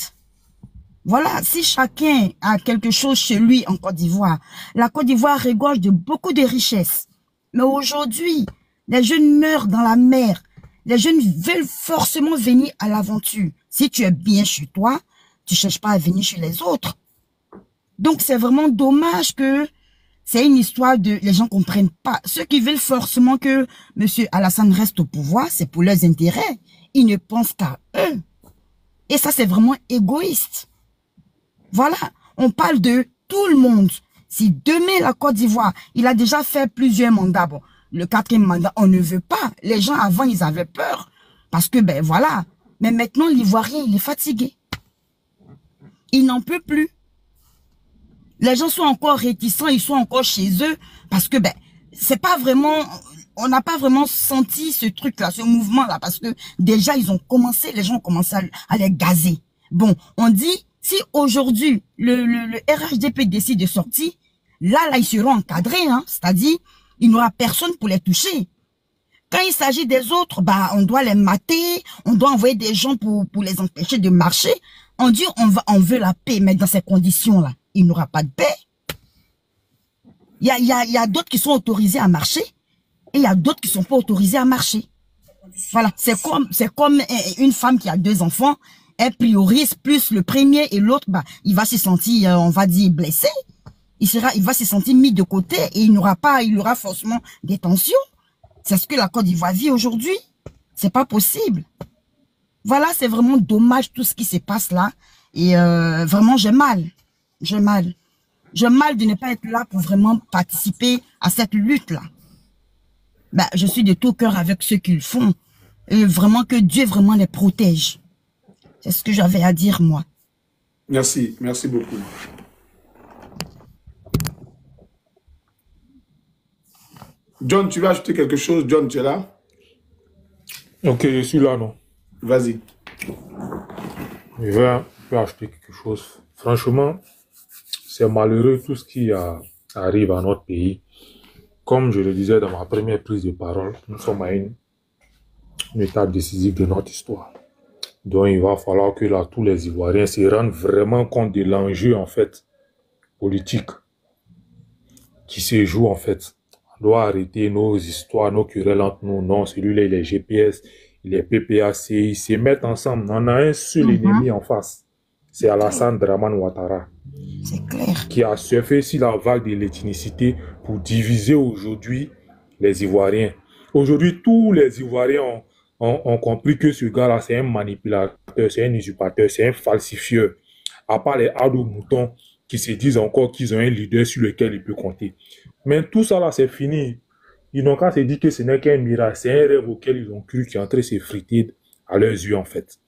Voilà, si chacun a quelque chose chez lui en Côte d'Ivoire, la Côte d'Ivoire regorge de beaucoup de richesses. Mais aujourd'hui, les jeunes meurent dans la mer. Les jeunes veulent forcément venir à l'aventure. Si tu es bien chez toi, tu ne cherches pas à venir chez les autres. Donc, c'est vraiment dommage que c'est une histoire de... Les gens ne comprennent pas. Ceux qui veulent forcément que M. Alassane reste au pouvoir, c'est pour leurs intérêts. Ils ne pensent qu'à eux. Et ça, c'est vraiment égoïste. Voilà, on parle de tout le monde. Si demain, la Côte d'Ivoire, il a déjà fait plusieurs mandats. Bon, le 4e mandat, on ne veut pas. Les gens, avant, ils avaient peur. Parce que, ben voilà. Mais maintenant, l'Ivoirien, il est fatigué. Il n'en peut plus. Les gens sont encore réticents, ils sont encore chez eux. Parce que, ben, c'est pas vraiment... On n'a pas vraiment senti ce truc-là, ce mouvement-là. Parce que déjà, ils ont commencé, les gens ont commencé à les gazer. Bon, on dit... Si aujourd'hui, le RHDP décide de sortir, là, ils seront encadrés, hein, c'est-à-dire, il n'y aura personne pour les toucher. Quand il s'agit des autres, bah, on doit les mater, on doit envoyer des gens pour les empêcher de marcher. On dit, on veut la paix, mais dans ces conditions-là, il n'y aura pas de paix. Il y a d'autres qui sont autorisés à marcher, et il y a d'autres qui ne sont pas autorisés à marcher. Voilà, c'est comme une femme qui a 2 enfants, elle priorise plus le premier et l'autre, bah, il va se sentir, on va dire, blessé. Il va se sentir mis de côté et il aura forcément des tensions. C'est ce que la Côte d'Ivoire vit aujourd'hui. C'est pas possible. Voilà, c'est vraiment dommage tout ce qui se passe là. Et vraiment, j'ai mal. J'ai mal. J'ai mal de ne pas être là pour vraiment participer à cette lutte-là. Bah, je suis de tout cœur avec ceux qui le font. Et vraiment que Dieu vraiment les protège. C'est ce que j'avais à dire, moi. Merci, merci beaucoup. John, tu veux ajouter quelque chose? John, tu es là? Ok, je suis là, non? Vas-y. Je vais ajouter quelque chose. Franchement, c'est malheureux tout ce qui arrive à notre pays. Comme je le disais dans ma première prise de parole, nous sommes à une étape décisive de notre histoire. Donc, il va falloir que là, tous les Ivoiriens se rendent vraiment compte de l'enjeu, en fait, politique qui se joue, en fait. On doit arrêter nos histoires, nos querelles entre nous. Non, celui-là, il est GPS, il est PPAC. Ils se mettent ensemble. On a un seul ennemi en face. C'est Alassane Dramane Ouattara. C'est clair. Qui a surfé sur la vague de l'ethnicité pour diviser aujourd'hui les Ivoiriens. Aujourd'hui, tous les Ivoiriens ont compris que ce gars-là, c'est un manipulateur, c'est un usurpateur, c'est un falsifieur. À part les Ado Moutons qui se disent encore qu'ils ont un leader sur lequel ils peuvent compter. Mais tout ça là, c'est fini. Ils n'ont qu'à se dire que ce n'est qu'un miracle, c'est un rêve auquel ils ont cru qui est en train de s'effriter à leurs yeux en fait.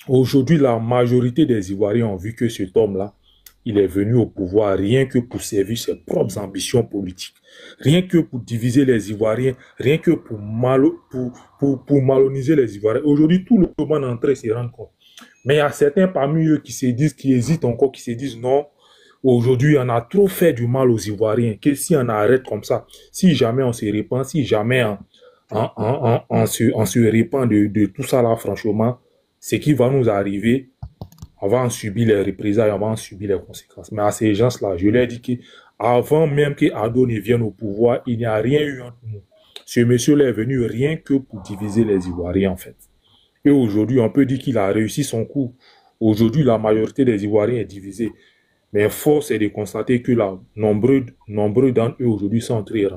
Aujourd'hui, la majorité des Ivoiriens ont vu que cet homme-là, il est venu au pouvoir rien que pour servir ses propres ambitions politiques. Rien que pour diviser les Ivoiriens, rien que pour maloniser les Ivoiriens. Aujourd'hui, tout le monde est en train de se rendre compte. Mais il y a certains parmi eux qui se disent, qui hésitent encore, qui se disent non, aujourd'hui, on a trop fait du mal aux Ivoiriens, que si on arrête comme ça, si jamais on se répand, si jamais on se répand de tout ça là, franchement, ce qui va nous arriver, on va en subir les représailles, on va en subir les conséquences. Mais à ces gens-là, je leur ai dit qu'avant même que Ado ne vienne au pouvoir, il n'y a rien eu entre nous. Ce monsieur-là est venu rien que pour diviser les Ivoiriens, en fait. Et aujourd'hui, on peut dire qu'il a réussi son coup. Aujourd'hui, la majorité des Ivoiriens est divisée. Mais force est de constater que là, nombreux d'entre eux aujourd'hui sont en train de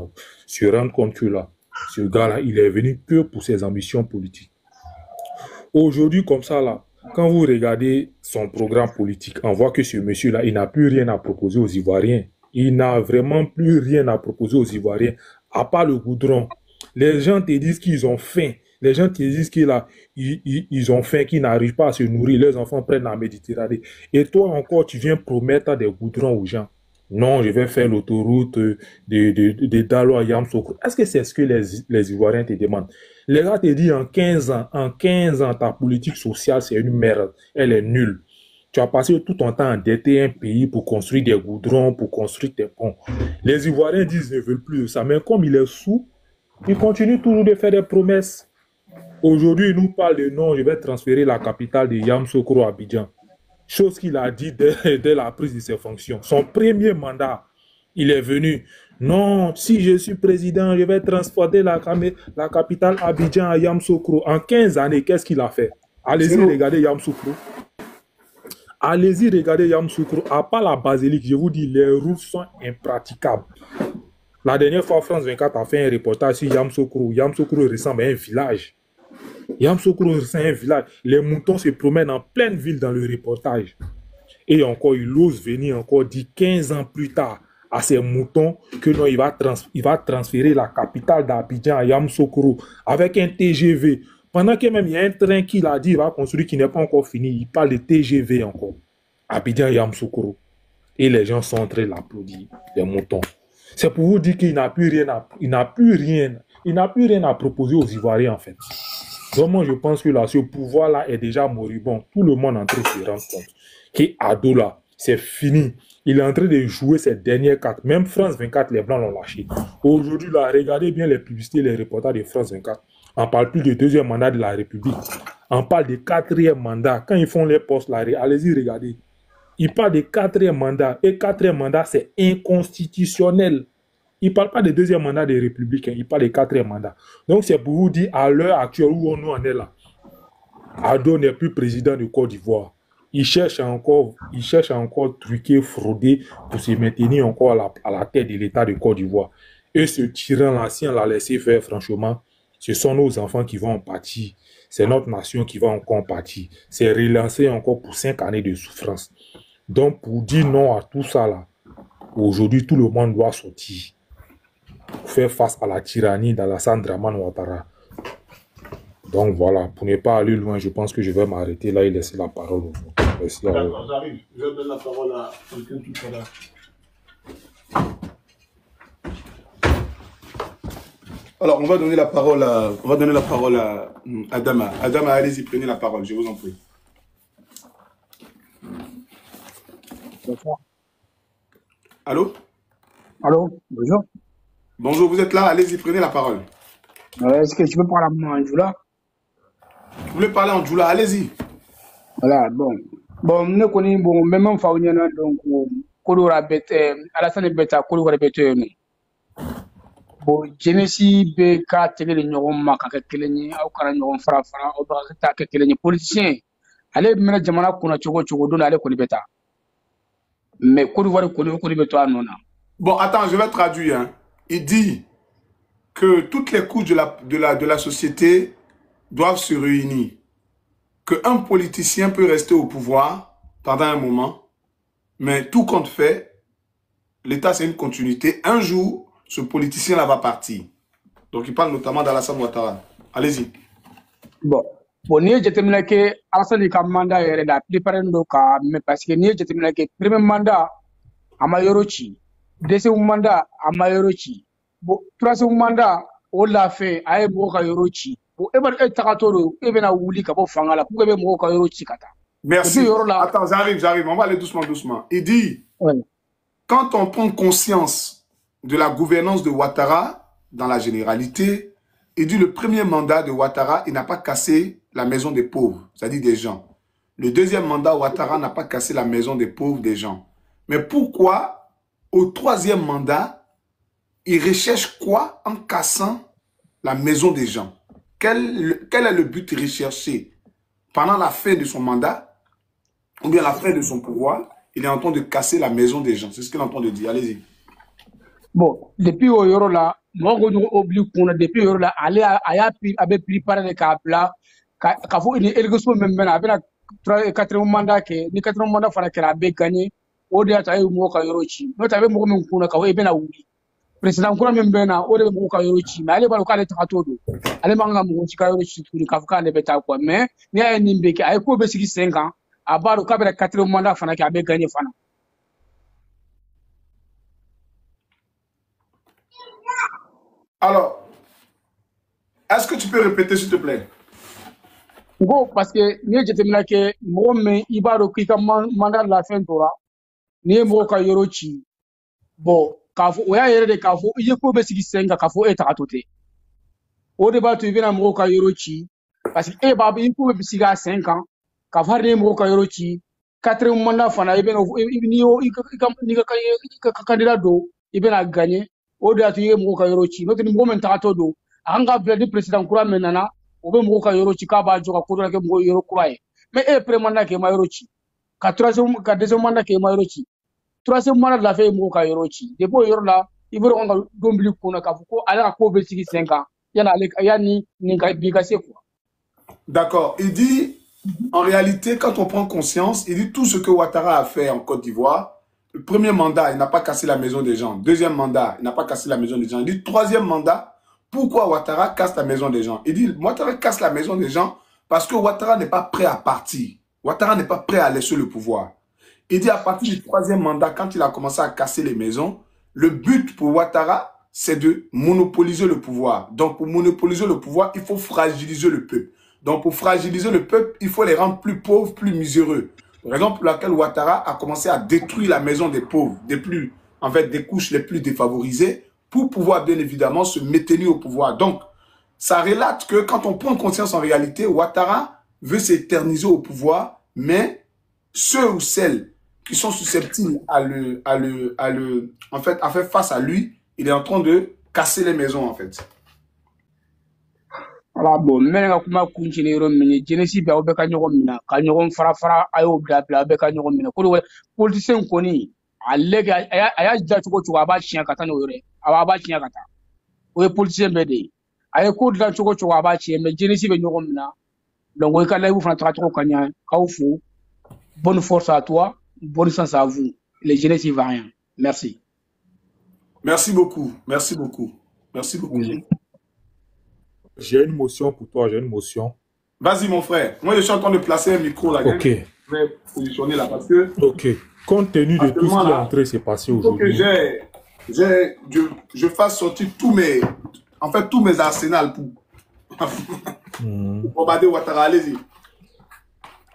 se rendre compte que là, ce gars-là, il est venu que pour ses ambitions politiques. Aujourd'hui, comme ça, là, quand vous regardez son programme politique, on voit que ce monsieur-là, il n'a plus rien à proposer aux Ivoiriens. Il n'a vraiment plus rien à proposer aux Ivoiriens, à part le goudron. Les gens te disent qu'ils ont faim. Les gens te disent qu'ils ont faim, qu'ils n'arrivent pas à se nourrir. Les enfants prennent la Méditerranée. Et toi encore, tu viens promettre des goudrons aux gens. Non, je vais faire l'autoroute de Dalo à Yamoussoukro. Est-ce que c'est ce que les Ivoiriens te demandent? Les gars te disent en 15 ans, ta politique sociale, c'est une merde. Elle est nulle. Tu as passé tout ton temps à endetter un pays pour construire des goudrons, pour construire des ponts. Les Ivoiriens disent qu'ils ne veulent plus de ça. Mais comme il est sous, il continue toujours de faire des promesses. Aujourd'hui, il nous parle de non, je vais transférer la capitale de Yamoussoukro à Abidjan. Chose qu'il a dit dès la prise de ses fonctions. Son premier mandat, il est venu. Non, si je suis président, je vais transporter la capitale Abidjan à Yamoussoukro. En 15 années, qu'est-ce qu'il a fait? Allez-y regarder Yamoussoukro. Allez-y regarder Yamoussoukro. À part la basilique, je vous dis, les routes sont impraticables. La dernière fois, France 24 a fait un reportage sur Yamoussoukro. Yamoussoukro ressemble à un village. Yamoussoukro, c'est un village. Les moutons se promènent en pleine ville dans le reportage. Et encore, il ose venir encore dire 15 ans plus tard à ces moutons que non, il va transférer la capitale d'Abidjan à Yamoussoukro avec un TGV. Pendant que même il y a un train qu'il a dit il va construire qui n'est pas encore fini. Il parle de TGV encore. Abidjan Yamoussoukro. Et les gens sont en train d'applaudir, les moutons. C'est pour vous dire qu'il n'a plus rien à proposer aux Ivoiriens en fait. Donc moi je pense que là, ce pouvoir-là est déjà moribond. Tout le monde est en train de se rendre compte qu'Ado là, c'est fini. Il est en train de jouer ses dernières cartes. Même France 24, les Blancs l'ont lâché. Aujourd'hui là, regardez bien les publicités, les reportages de France 24. On ne parle plus de deuxième mandat de la République. On parle de quatrième mandat. Quand ils font les postes là, allez-y regardez. Ils parlent de quatrième mandat. Et quatrième mandat, c'est inconstitutionnel. Il ne parle pas de deuxième mandat des républicains, il parle de quatrième mandat. Donc c'est pour vous dire, à l'heure actuelle où on en est là, Ado n'est plus président de Côte d'Ivoire. Il cherche à encore truquer, frauder pour se maintenir encore à la tête de l'État de Côte d'Ivoire. Et ce tyran-là, si on l'a laissé faire, franchement, ce sont nos enfants qui vont en pâtir. C'est notre nation qui va encore en pâtir. C'est relancer encore pour 5 années de souffrance. Donc pour dire non à tout ça là, aujourd'hui tout le monde doit sortir. Pour faire face à la tyrannie d'Alassane Dramane Ouattara. Donc voilà, pour ne pas aller loin, je pense que je vais m'arrêter là et laisser la parole aux autres. Merci à vous. D'accord, j'arrive. Je donne la parole à quelqu'un tout à l'heure. Alors, on va donner la parole à Adama. Adama, allez-y, prenez la parole, je vous en prie. Bonsoir. Allô? Allô, bonjour. Bonjour, vous êtes là, allez-y, prenez la parole. Est-ce que tu peux parler à moi, Djoula? Vous voulez parler en Djoula, allez-y. Voilà, bon. Bon, nous connaissons, bon, même en Fauniana, donc, Kodora Bete, Alassane Beta, Kodora Bete, nous. Bon, Genesis Beka, Télé, Nyoron, Maka, Keleni, Aukara, Nyoron, Fara, Obaka, Keleni, politicien. Allez, maintenant, Jamana, Kuna, Chogo, Dona, allez, Kodibeta. Mais Kodora, Kodibeta, non. Bon, attends, je vais traduire, hein. Il dit que toutes les couches de la société doivent se réunir. Qu'un politicien peut rester au pouvoir pendant un moment, mais tout compte fait, l'État c'est une continuité. Un jour, ce politicien-là va partir. Donc il parle notamment d'Alassane Ouattara. Allez-y. Bon, ni je termine que Alassane ka mandat est la plupart mais parce que ni je termine que premier mandat à Mayorochi. Deuxième mandat à Mayorochi. Bon, troisième mandat, on l'a fait à Mayorochi. Bon, merci. Attends, j'arrive. On va aller doucement. Il dit, quand on prend conscience de la gouvernance de Ouattara, dans la généralité, il dit le premier mandat de Ouattara, il n'a pas cassé la maison des pauvres, c'est-à-dire des gens. Le deuxième mandat, Ouattara n'a pas cassé la maison des pauvres, des gens. Mais pourquoi, au troisième mandat, il recherche quoi en cassant la maison des gens. Quel est le but recherché pendant la fin de son mandat ou bien la fin de son pouvoir? Il est en train de casser la maison des gens. C'est ce qu'il est en train de dire. Allez-y. Bon, depuis au yoro là, moi je oublie qu'on a depuis au yoro là, aller à avait préparé les câbles là, quand vous une élection même avec la quatrième mandat que ni quatrième mandat fera qu'elle a gagné, au delà de moi quand yoro chi, nous t'avais moi même qu'on a quand bien à oubli. Président qu'on a même bien à au delà de moi quand yoro chi, mais allez voir le cas de Tatodo, allez manga mon chi quand yoro chi tout le cas de bêta quoi, mais ni à Nimbeke, à quoi besi 5 ans, à part le cas de la quatrième mandat fera qu'elle a gagné fana. Alors, est-ce que tu peux répéter, s'il te plaît? Bon, parce que ni j'étais là que moi mais il va le quitter mandat de la fin de là ni moi quand yoro chi bon quand vous ya yere de quand vous il faut besi 5 quand vous être à côté au débat tu viens moi quand yoro chi parce que eh baba il faut besi 5 ans quand vous ni moi quand yoro chi quatrième mandat fana il ni candidat do il a gagné au débat tu viens moi quand yoro chi notre moi maintenant todo anga bled président kura menana o be mo ka yoro ci ka ba joka ko ke mo yoro kuraye mais e pre mandat ke ma yoro ci ka troisième ka deuxième mandat ke ma yoro ci troisième mandat la fe mo ka yoro ci de bo yoro la il veut on ga dombli ko na ka ko ala ko be ci 5 ans yana ale yani ni ga bi ga c'est quoi. D'accord, il dit en réalité quand on prend conscience, il dit tout ce que Ouattara a fait en Côte d'Ivoire. Le premier mandat, il n'a pas cassé la maison des gens. Deuxième mandat, il n'a pas cassé la maison des gens. Il dit troisième mandat, pourquoi Ouattara casse la maison des gens? Il dit, Ouattara casse la maison des gens parce que Ouattara n'est pas prêt à partir. Ouattara n'est pas prêt à laisser le pouvoir. Il dit, à partir du troisième mandat, quand il a commencé à casser les maisons, le but pour Ouattara, c'est de monopoliser le pouvoir. Donc, pour monopoliser le pouvoir, il faut fragiliser le peuple. Donc, pour fragiliser le peuple, il faut les rendre plus pauvres, plus miséreux. Raison pour laquelle Ouattara a commencé à détruire la maison des pauvres, des couches les plus défavorisées, pour pouvoir bien évidemment se maintenir au pouvoir. Donc, ça relate que quand on prend conscience en réalité, Ouattara veut s'éterniser au pouvoir, mais ceux ou celles qui sont susceptibles à faire face à lui, il est en train de casser les maisons en fait. Voilà, bon, maintenant comment continuer à Genesis ba obe ka nyogo mina ka nyogo fara ayo bla obe ka nyogo mina ko politicien ko ni alega aya da tuko aba chien kata no yore aba chien kata o politicien bede aya ko da tuko aba chien mais Genesis be nyogo mina donc o ka lay vous fana tra tuko kanya ka fu bonne force à toi bonne chance à vous les Genesis va rien merci beaucoup oui. J'ai une motion pour toi, j'ai une motion. Vas-y mon frère, moi je suis en train de placer un micro là. Ok. Je vais positionner là parce que... Ok. Compte tenu de tout ce qui est en train de se passer aujourd'hui. Il faut que je fasse sortir tous mes arsenals pour bombarder Ouattara, allez-y.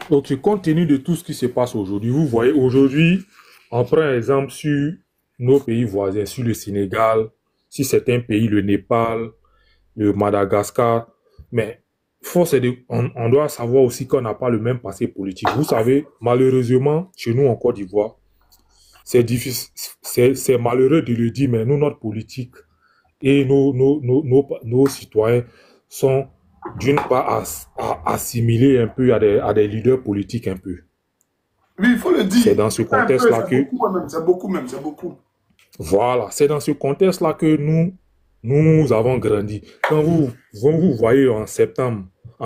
Ok, compte tenu de tout ce qui se passe aujourd'hui, vous voyez, aujourd'hui, on prend un exemple sur nos pays voisins, sur le Sénégal, si certains pays, le Népal, le Madagascar, mais on doit savoir aussi qu'on n'a pas le même passé politique. Vous savez, malheureusement, chez nous en Côte d'Ivoire, c'est difficile, c'est malheureux de le dire, mais nous, notre politique et nos citoyens sont d'une part assimilés un peu à des leaders politiques un peu. Oui, il faut le dire. C'est dans ce contexte-là que... C'est beaucoup. Voilà, c'est dans ce contexte-là que nous avons grandi. Quand vous voyez en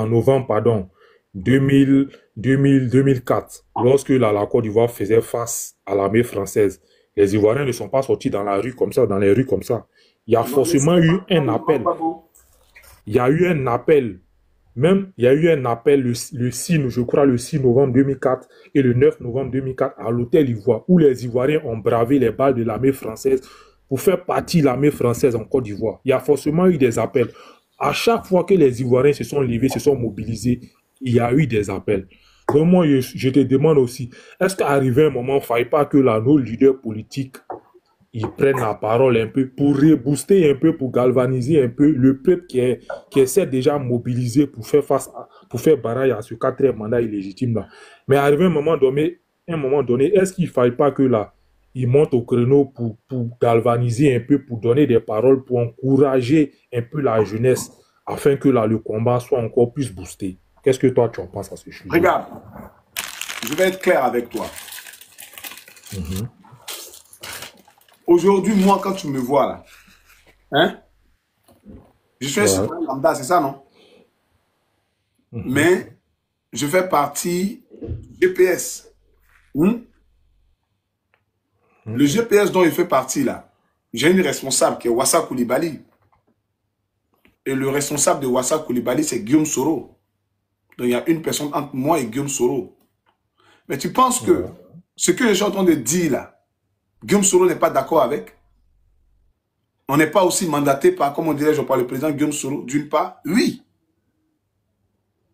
novembre, 2004, lorsque la Côte d'Ivoire faisait face à l'armée française, les Ivoiriens ne sont pas sortis dans les rues comme ça. Il y a forcément eu un appel. Il y a eu un appel. Même, il y a eu un appel le 6 novembre 2004 et le 9 novembre 2004 à l'hôtel Ivoire, où les Ivoiriens ont bravé les balles de l'armée française pour faire partie de l'armée française en Côte d'Ivoire. Il y a forcément eu des appels. À chaque fois que les Ivoiriens se sont levés, se sont mobilisés, il y a eu des appels. Donc moi, je te demande aussi, est-ce qu'à arriver un moment, il ne faille pas que nos leaders politiques, ils prennent la parole un peu pour rebooster un peu, pour galvaniser un peu le peuple qui essaie déjà de mobiliser pour faire barrage à ce quatrième mandat illégitime là. Mais arrivé un moment donné, est-ce qu'il ne faille pas que ils montent au créneau pour galvaniser un peu, pour donner des paroles, pour encourager un peu la jeunesse, afin que là, le combat soit encore plus boosté. Qu'est-ce que toi, tu en penses à ce sujet? Regarde, je vais être clair avec toi. Aujourd'hui, moi, quand tu me vois là, hein, je suis un citoyen lambda, c'est ça, non? Mais je fais partie du GPS. Le GPS dont il fait partie là, j'ai une responsable qui est Wassa Koulibaly. Et le responsable de Wassa Koulibaly, c'est Guillaume Soro. Donc il y a une personne entre moi et Guillaume Soro. Mais tu penses que ce que les gens sont en train de dire là, Guillaume Soro n'est pas d'accord avec? On n'est pas aussi mandaté par, comme on dirait, par le président Guillaume Soro, d'une part? Oui.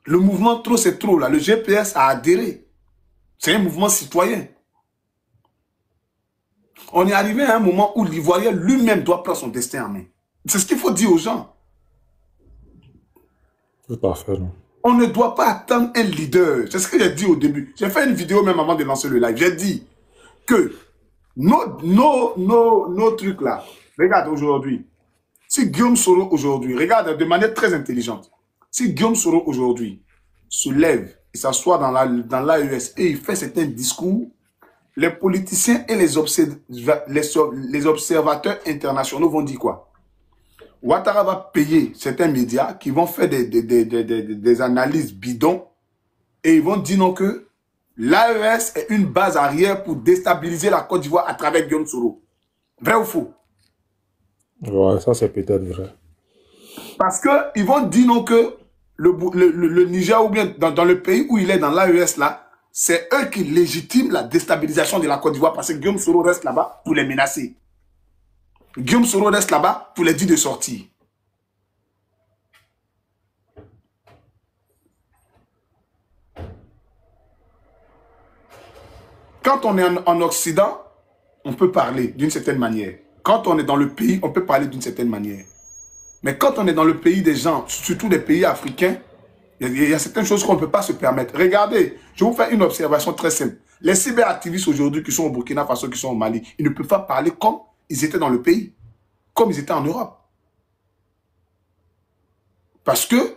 Le mouvement trop, c'est trop là. Le GPS a adhéré. C'est un mouvement citoyen. On est arrivé à un moment où l'Ivoirien lui-même doit prendre son destin en main. C'est ce qu'il faut dire aux gens. C'est parfait, non? On ne doit pas attendre un leader. C'est ce que j'ai dit au début. J'ai fait une vidéo même avant de lancer le live. J'ai dit que nos trucs là, regarde aujourd'hui, si Guillaume Soro aujourd'hui, regarde de manière très intelligente, si Guillaume Soro aujourd'hui se lève et s'assoit dans l'AES et il fait certains discours, les politiciens et les observateurs internationaux vont dire quoi? Ouattara va payer certains médias qui vont faire des analyses bidons et ils vont dire non que l'AES est une base arrière pour déstabiliser la Côte d'Ivoire à travers Guillaume Soro. Vrai ou faux? Ouais, ça c'est peut-être vrai. Parce qu'ils vont dire non que le Niger ou bien dans le pays où il est dans l'AES là, c'est eux qui légitiment la déstabilisation de la Côte d'Ivoire parce que Guillaume Soro reste là-bas pour les menacer. Guillaume Soro reste là-bas pour les dire de sortir. Quand on est en Occident, on peut parler d'une certaine manière. Quand on est dans le pays, on peut parler d'une certaine manière. Mais quand on est dans le pays des gens, surtout des pays africains, il y a certaines choses qu'on ne peut pas se permettre. Regardez, je vais vous faire une observation très simple. Les cyberactivistes aujourd'hui qui sont au Burkina Faso, qui sont au Mali, ils ne peuvent pas parler comme ils étaient dans le pays, comme ils étaient en Europe. Parce que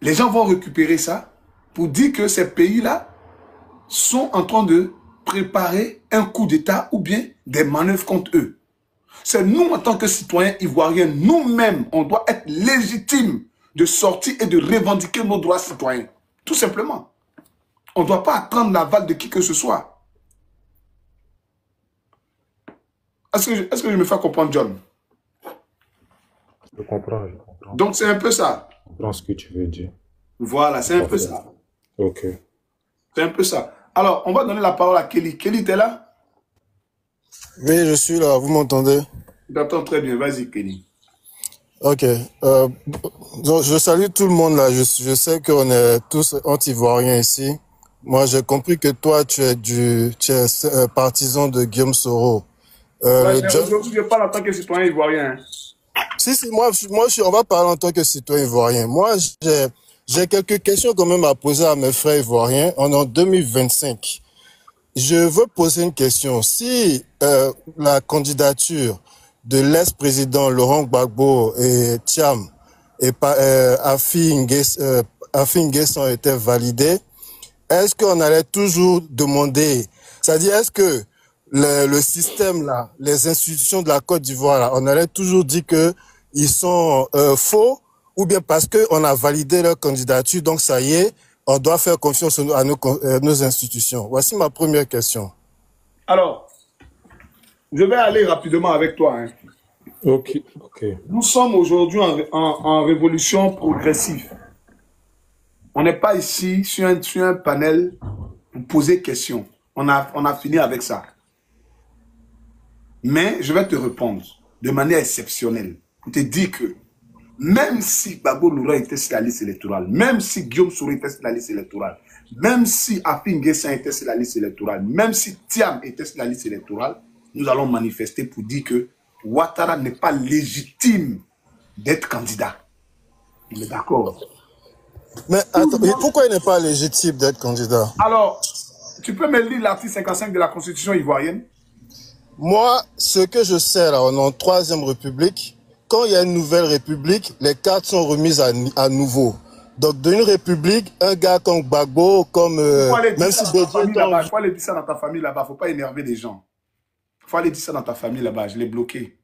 les gens vont récupérer ça pour dire que ces pays-là sont en train de préparer un coup d'État ou bien des manœuvres contre eux. C'est nous, en tant que citoyens ivoiriens, nous-mêmes, on doit être légitimes de sortir et de revendiquer nos droits citoyens. Tout simplement. On ne doit pas attendre l'aval de qui que ce soit. Est-ce que je me fais comprendre, John? Je comprends, je comprends. Donc, c'est un peu ça. Je comprends ce que tu veux dire. Voilà, c'est un peu ça. Ok. C'est un peu ça. Alors, on va donner la parole à Kelly. Kelly, t'es là? Oui, je suis là. Vous m'entendez? Je t'entends très bien. Vas-y, Kelly. Ok. Donc, je salue tout le monde là. Je sais qu'on est tous anti-ivoiriens ici. Moi, j'ai compris que toi, tu es partisan de Guillaume Soro. Aujourd'hui, je parle en tant que citoyen ivoirien. Hein. Si, on va parler en tant que citoyen ivoirien. Moi, j'ai quelques questions quand même à poser à mes frères ivoiriens. On est en 2025. Je veux poser une question. Si la candidature de l'ex-président Laurent Gbagbo et Thiam et Afi N'Guessan était validée, est-ce qu'on allait toujours demander, c'est-à-dire est-ce que le système là, les institutions de la Côte d'Ivoire là, on allait toujours dire que ils sont faux, ou bien parce que on a validé leur candidature, donc ça y est, on doit faire confiance à nos institutions. Voici ma première question. Alors, je vais aller rapidement avec toi. Hein. Ok. Nous sommes aujourd'hui en révolution progressive. On n'est pas ici sur un panel pour poser question. On a fini avec ça. Mais je vais te répondre de manière exceptionnelle. Pour te dire que même si Gbagbo Loura était sur la liste électorale, même si Guillaume Soro était sur la liste électorale, même si Afi N'Guessan était sur la liste électorale, même si Thiam était sur la liste électorale, nous allons manifester pour dire que Ouattara n'est pas légitime d'être candidat. Il est d'accord. Mais attends, pourquoi il n'est pas légitime d'être candidat? Alors, tu peux me lire l'article 55 de la Constitution ivoirienne? Moi, ce que je sais, là, on est en 3e République. Quand il y a une nouvelle République, les cartes sont remises à nouveau. Donc, d'une République, un gars comme Gbagbo, comme... même si il faut aller dire ça dans ta famille là-bas. Faut pas énerver les gens. Faut aller dire ça dans ta famille là-bas. Je l'ai bloqué.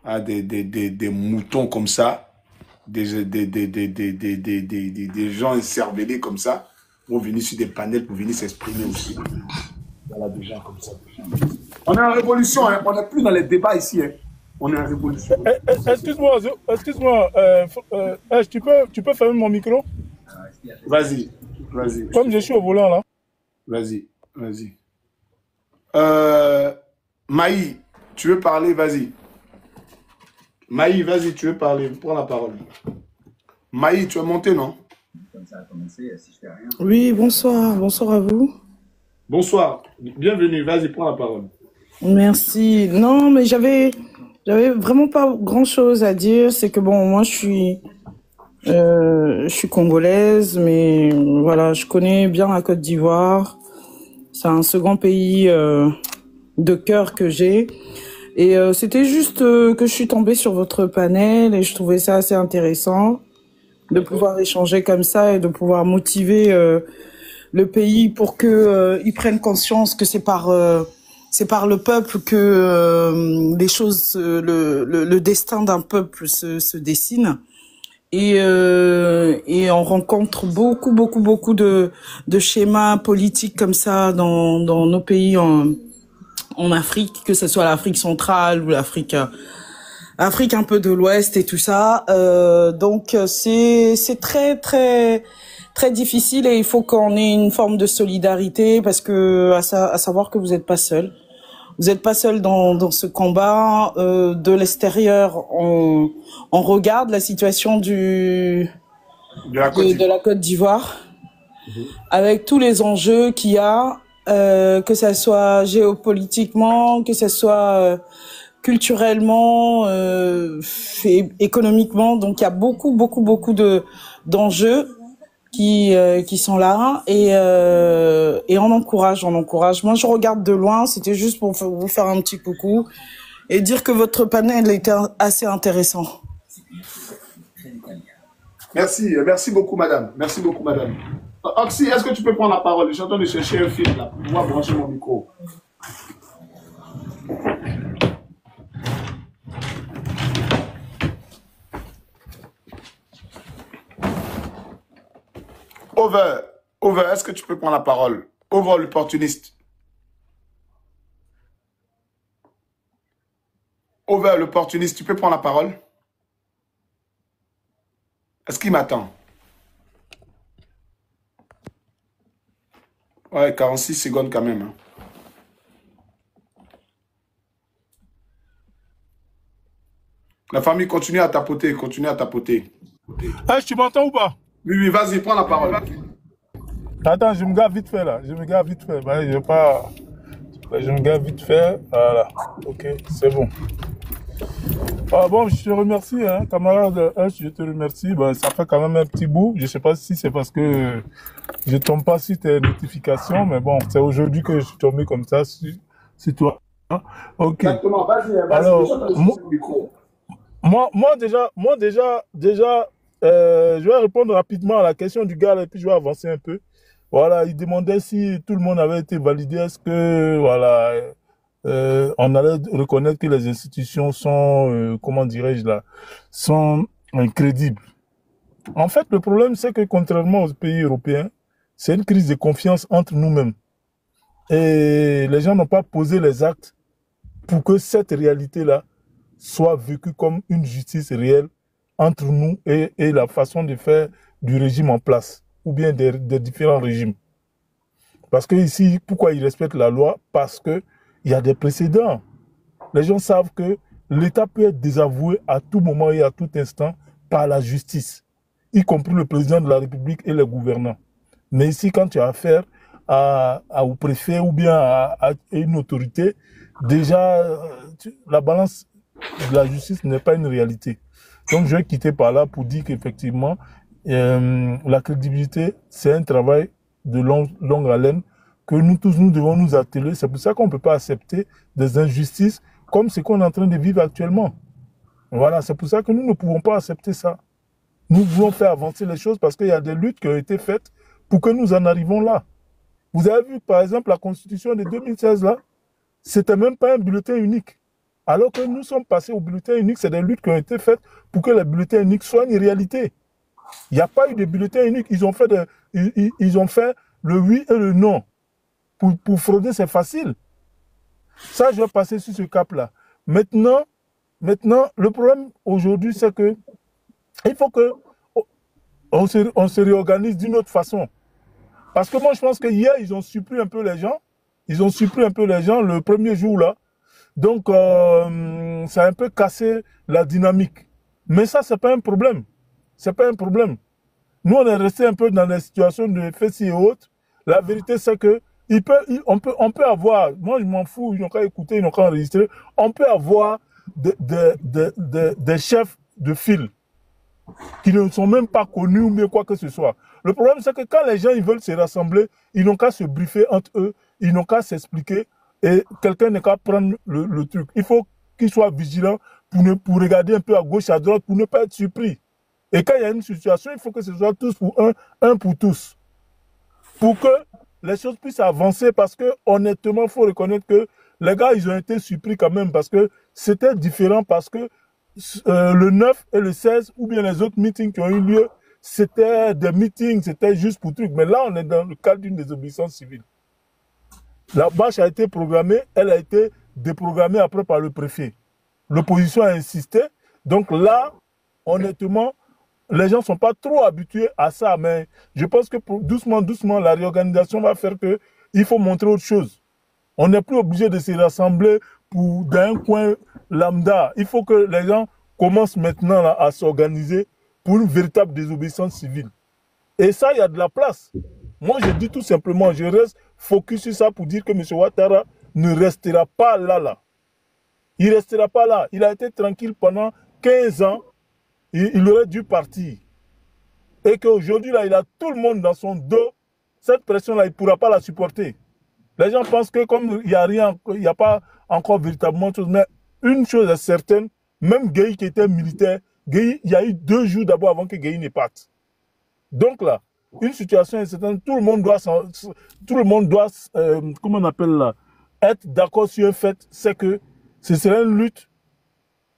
Ah, des moutons comme ça. Des gens encervelés comme ça. Vont venir sur des panels pour venir s'exprimer aussi. Voilà, des gens comme ça. On est en révolution. Hein. On n'est plus dans les débats ici. Hein. On est en révolution. Excuse-moi, tu peux fermer mon micro? Vas-y. Comme je suis au volant là. Vas-y. Maï, tu veux parler? Vas-y. Maï, vas-y, tu veux parler? Prends la parole. Maï, tu es monté, non? Oui, bonsoir à vous. Bonsoir, bienvenue, vas-y, prends la parole. Merci. Non, mais j'avais vraiment pas grand-chose à dire. C'est que bon, moi, je suis congolaise, mais voilà, je connais bien la Côte d'Ivoire. C'est un second pays de cœur que j'ai. Et c'était juste que je suis tombée sur votre panel et je trouvais ça assez intéressant de pouvoir échanger comme ça et de pouvoir motiver le pays pour que ils prennent conscience que c'est par le peuple que les choses, le destin d'un peuple se dessine. Et on rencontre beaucoup de schémas politiques comme ça dans nos pays en Afrique, que ce soit l'Afrique centrale ou l'Afrique un peu de l'Ouest et tout ça. Donc c'est très difficile et il faut qu'on ait une forme de solidarité parce que à savoir que vous n'êtes pas seul. Vous n'êtes pas seul dans ce combat. De l'extérieur, on regarde la situation de la Côte d'Ivoire avec tous les enjeux qu'il y a, que ça soit géopolitiquement, que ça soit culturellement, et économiquement. Donc il y a beaucoup d'enjeux qui sont là et on encourage. Moi je regarde de loin, c'était juste pour vous faire un petit coucou et dire que votre panel était assez intéressant. Merci beaucoup madame. Oxy, est-ce que tu peux prendre la parole? Je suis en train de chercher un fil là pour pouvoir brancher mon micro. Over, est-ce que tu peux prendre la parole? Over, l'opportuniste. Over, l'opportuniste, tu peux prendre la parole? Est-ce qu'il m'attend? Ouais, 46 secondes quand même. Hein. La famille, continue à tapoter. Hey, tu m'entends ou pas? Oui, vas-y, prends la parole. Attends, je me gave vite fait là. Je me gave vite fait. Voilà. Ok, c'est bon. Ah bon, je te remercie, hein, camarade H, je te remercie. Ben, ça fait quand même un petit bout. Je sais pas si c'est parce que je tombe pas sur tes notifications, mais bon, c'est aujourd'hui que je suis tombé comme ça sur toi. Hein? Ok. Exactement, vas-y. Alors, moi déjà, je vais répondre rapidement à la question du gars et puis je vais avancer un peu. Voilà, il demandait si tout le monde avait été validé. Est-ce que, voilà, on allait reconnaître que les institutions sont, comment dirais-je là, sont incrédibles. En fait, le problème, c'est que contrairement aux pays européens, c'est une crise de confiance entre nous-mêmes. Et les gens n'ont pas posé les actes pour que cette réalité-là soit vécue comme une justice réelle entre nous et la façon de faire du régime en place, ou bien des différents régimes. Parce que ici, pourquoi ils respectent la loi? Parce que il y a des précédents. Les gens savent que l'État peut être désavoué à tout moment et à tout instant par la justice, y compris le président de la République et les gouvernants. Mais ici, quand tu as affaire au préfet ou bien à une autorité, déjà, la balance de la justice n'est pas une réalité. Donc, je vais quitter par là pour dire qu'effectivement, la crédibilité, c'est un travail de longue haleine que nous tous, nous devons nous atteler. C'est pour ça qu'on ne peut pas accepter des injustices comme ce qu'on est en train de vivre actuellement. Voilà, c'est pour ça que nous ne pouvons pas accepter ça. Nous voulons faire avancer les choses parce qu'il y a des luttes qui ont été faites pour que nous en arrivions là. Vous avez vu, par exemple, la Constitution de 2016, là, c'était même pas un bulletin unique. Alors que nous sommes passés au bulletin unique, c'est des luttes qui ont été faites pour que le bulletin unique soit une réalité. Il n'y a pas eu de bulletin unique. Ils ont fait le oui et le non. Pour frauder, c'est facile. Ça, je vais passer sur ce cap-là. Maintenant, le problème aujourd'hui, c'est que il faut que on se réorganise d'une autre façon. Parce que moi, je pense que hier, ils ont surpris un peu les gens. Ils ont surpris un peu les gens le premier jour, là. Donc, ça a un peu cassé la dynamique. Mais ça, c'est pas un problème. C'est pas un problème. Nous, on est resté un peu dans des situations de fesses et autres. La vérité, c'est que on peut avoir, moi, je m'en fous, ils n'ont qu'à écouter, ils n'ont qu'à enregistrer. On peut avoir des chefs de file qui ne sont même pas connus ou bien quoi que ce soit. Le problème, c'est que quand les gens ils veulent se rassembler, ils n'ont qu'à se briefer entre eux, ils n'ont qu'à s'expliquer et quelqu'un n'a qu'à prendre le truc. Il faut qu'ils soient vigilants pour regarder un peu à gauche, à droite, pour ne pas être surpris. Et quand il y a une situation, il faut que ce soit tous pour un pour tous. Pour que les choses puissent avancer, parce que honnêtement, il faut reconnaître que les gars, ils ont été surpris quand même, parce que c'était différent, parce que le 9 et le 16, ou bien les autres meetings qui ont eu lieu, c'était des meetings, c'était juste pour trucs. Mais là, on est dans le cadre d'une désobéissance civile. La marche a été programmée, elle a été déprogrammée après par le préfet. L'opposition a insisté. Donc là, honnêtement, les gens ne sont pas trop habitués à ça. Mais je pense que doucement, la réorganisation va faire qu'il faut montrer autre chose. On n'est plus obligé de se rassembler dans un coin lambda. Il faut que les gens commencent maintenant là, à s'organiser pour une véritable désobéissance civile. Et ça, il y a de la place. Moi, je dis tout simplement, je reste focus sur ça pour dire que M. Ouattara ne restera pas là. Il ne restera pas là. Il a été tranquille pendant 15 ans. Il aurait dû partir. Et qu'aujourd'hui, là, il a tout le monde dans son dos. Cette pression-là, il ne pourra pas la supporter. Les gens pensent que comme il n'y a rien, il n'y a pas encore véritablement de choses. Mais une chose est certaine, même Gueye qui était militaire, Gueye, il y a eu 2 jours d'abord avant que Gueye ne parte. Donc là, une situation est certaine, tout le monde doit, comment on appelle là, être d'accord sur un fait, c'est que ce serait une lutte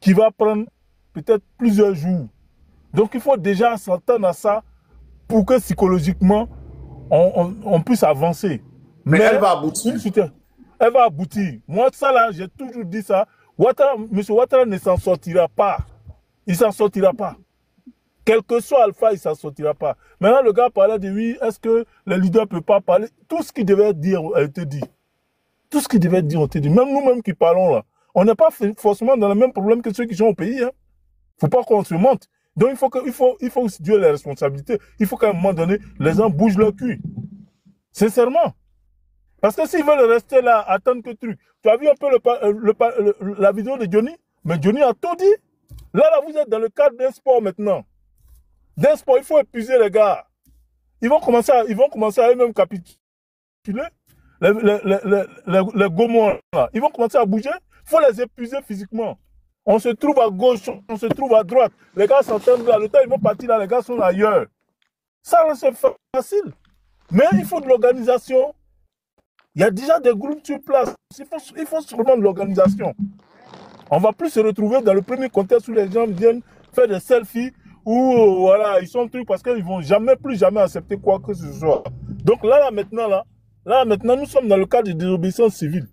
qui va prendre peut-être plusieurs jours. Donc il faut déjà s'entendre à ça pour que psychologiquement, on puisse avancer. Mais elle va aboutir. Elle va aboutir. Moi, ça là, j'ai toujours dit ça. M. Ouattara ne s'en sortira pas. Il ne s'en sortira pas. Quel que soit Alpha, il ne s'en sortira pas. Maintenant, le gars parlait de oui, est-ce que les leaders ne peuvent pas parler? Tout ce qu'il devait dire a été dit. Tout ce qu'il devait dire a été dit. Même nous-mêmes qui parlons là, on n'est pas forcément dans le même problème que ceux qui sont au pays. Il ne faut pas qu'on se monte. Donc, il faut situer les responsabilités. Il faut qu'à un moment donné, les gens bougent leur cul. Sincèrement. Parce que s'ils veulent rester là, attendre que truc. Tu as vu un peu la vidéo de Johnny? Mais Johnny a tout dit. Là, vous êtes dans le cadre d'un sport maintenant. D'un sport, il faut épuiser les gars. Ils vont commencer à eux-mêmes capituler. Les gommons, là. Ils vont commencer à bouger. Il faut les épuiser physiquement. On se trouve à gauche, on se trouve à droite. Les gars s'entendent là. Le temps, ils vont partir là, les gars sont ailleurs. Ça, c'est facile. Mais il faut de l'organisation. Il y a déjà des groupes sur place. Il faut seulement de l'organisation. On ne va plus se retrouver dans le premier contexte où les gens viennent faire des selfies où voilà, ils sont trucs parce qu'ils ne vont plus jamais accepter quoi que ce soit. Donc là, maintenant, nous sommes dans le cadre de désobéissance civile.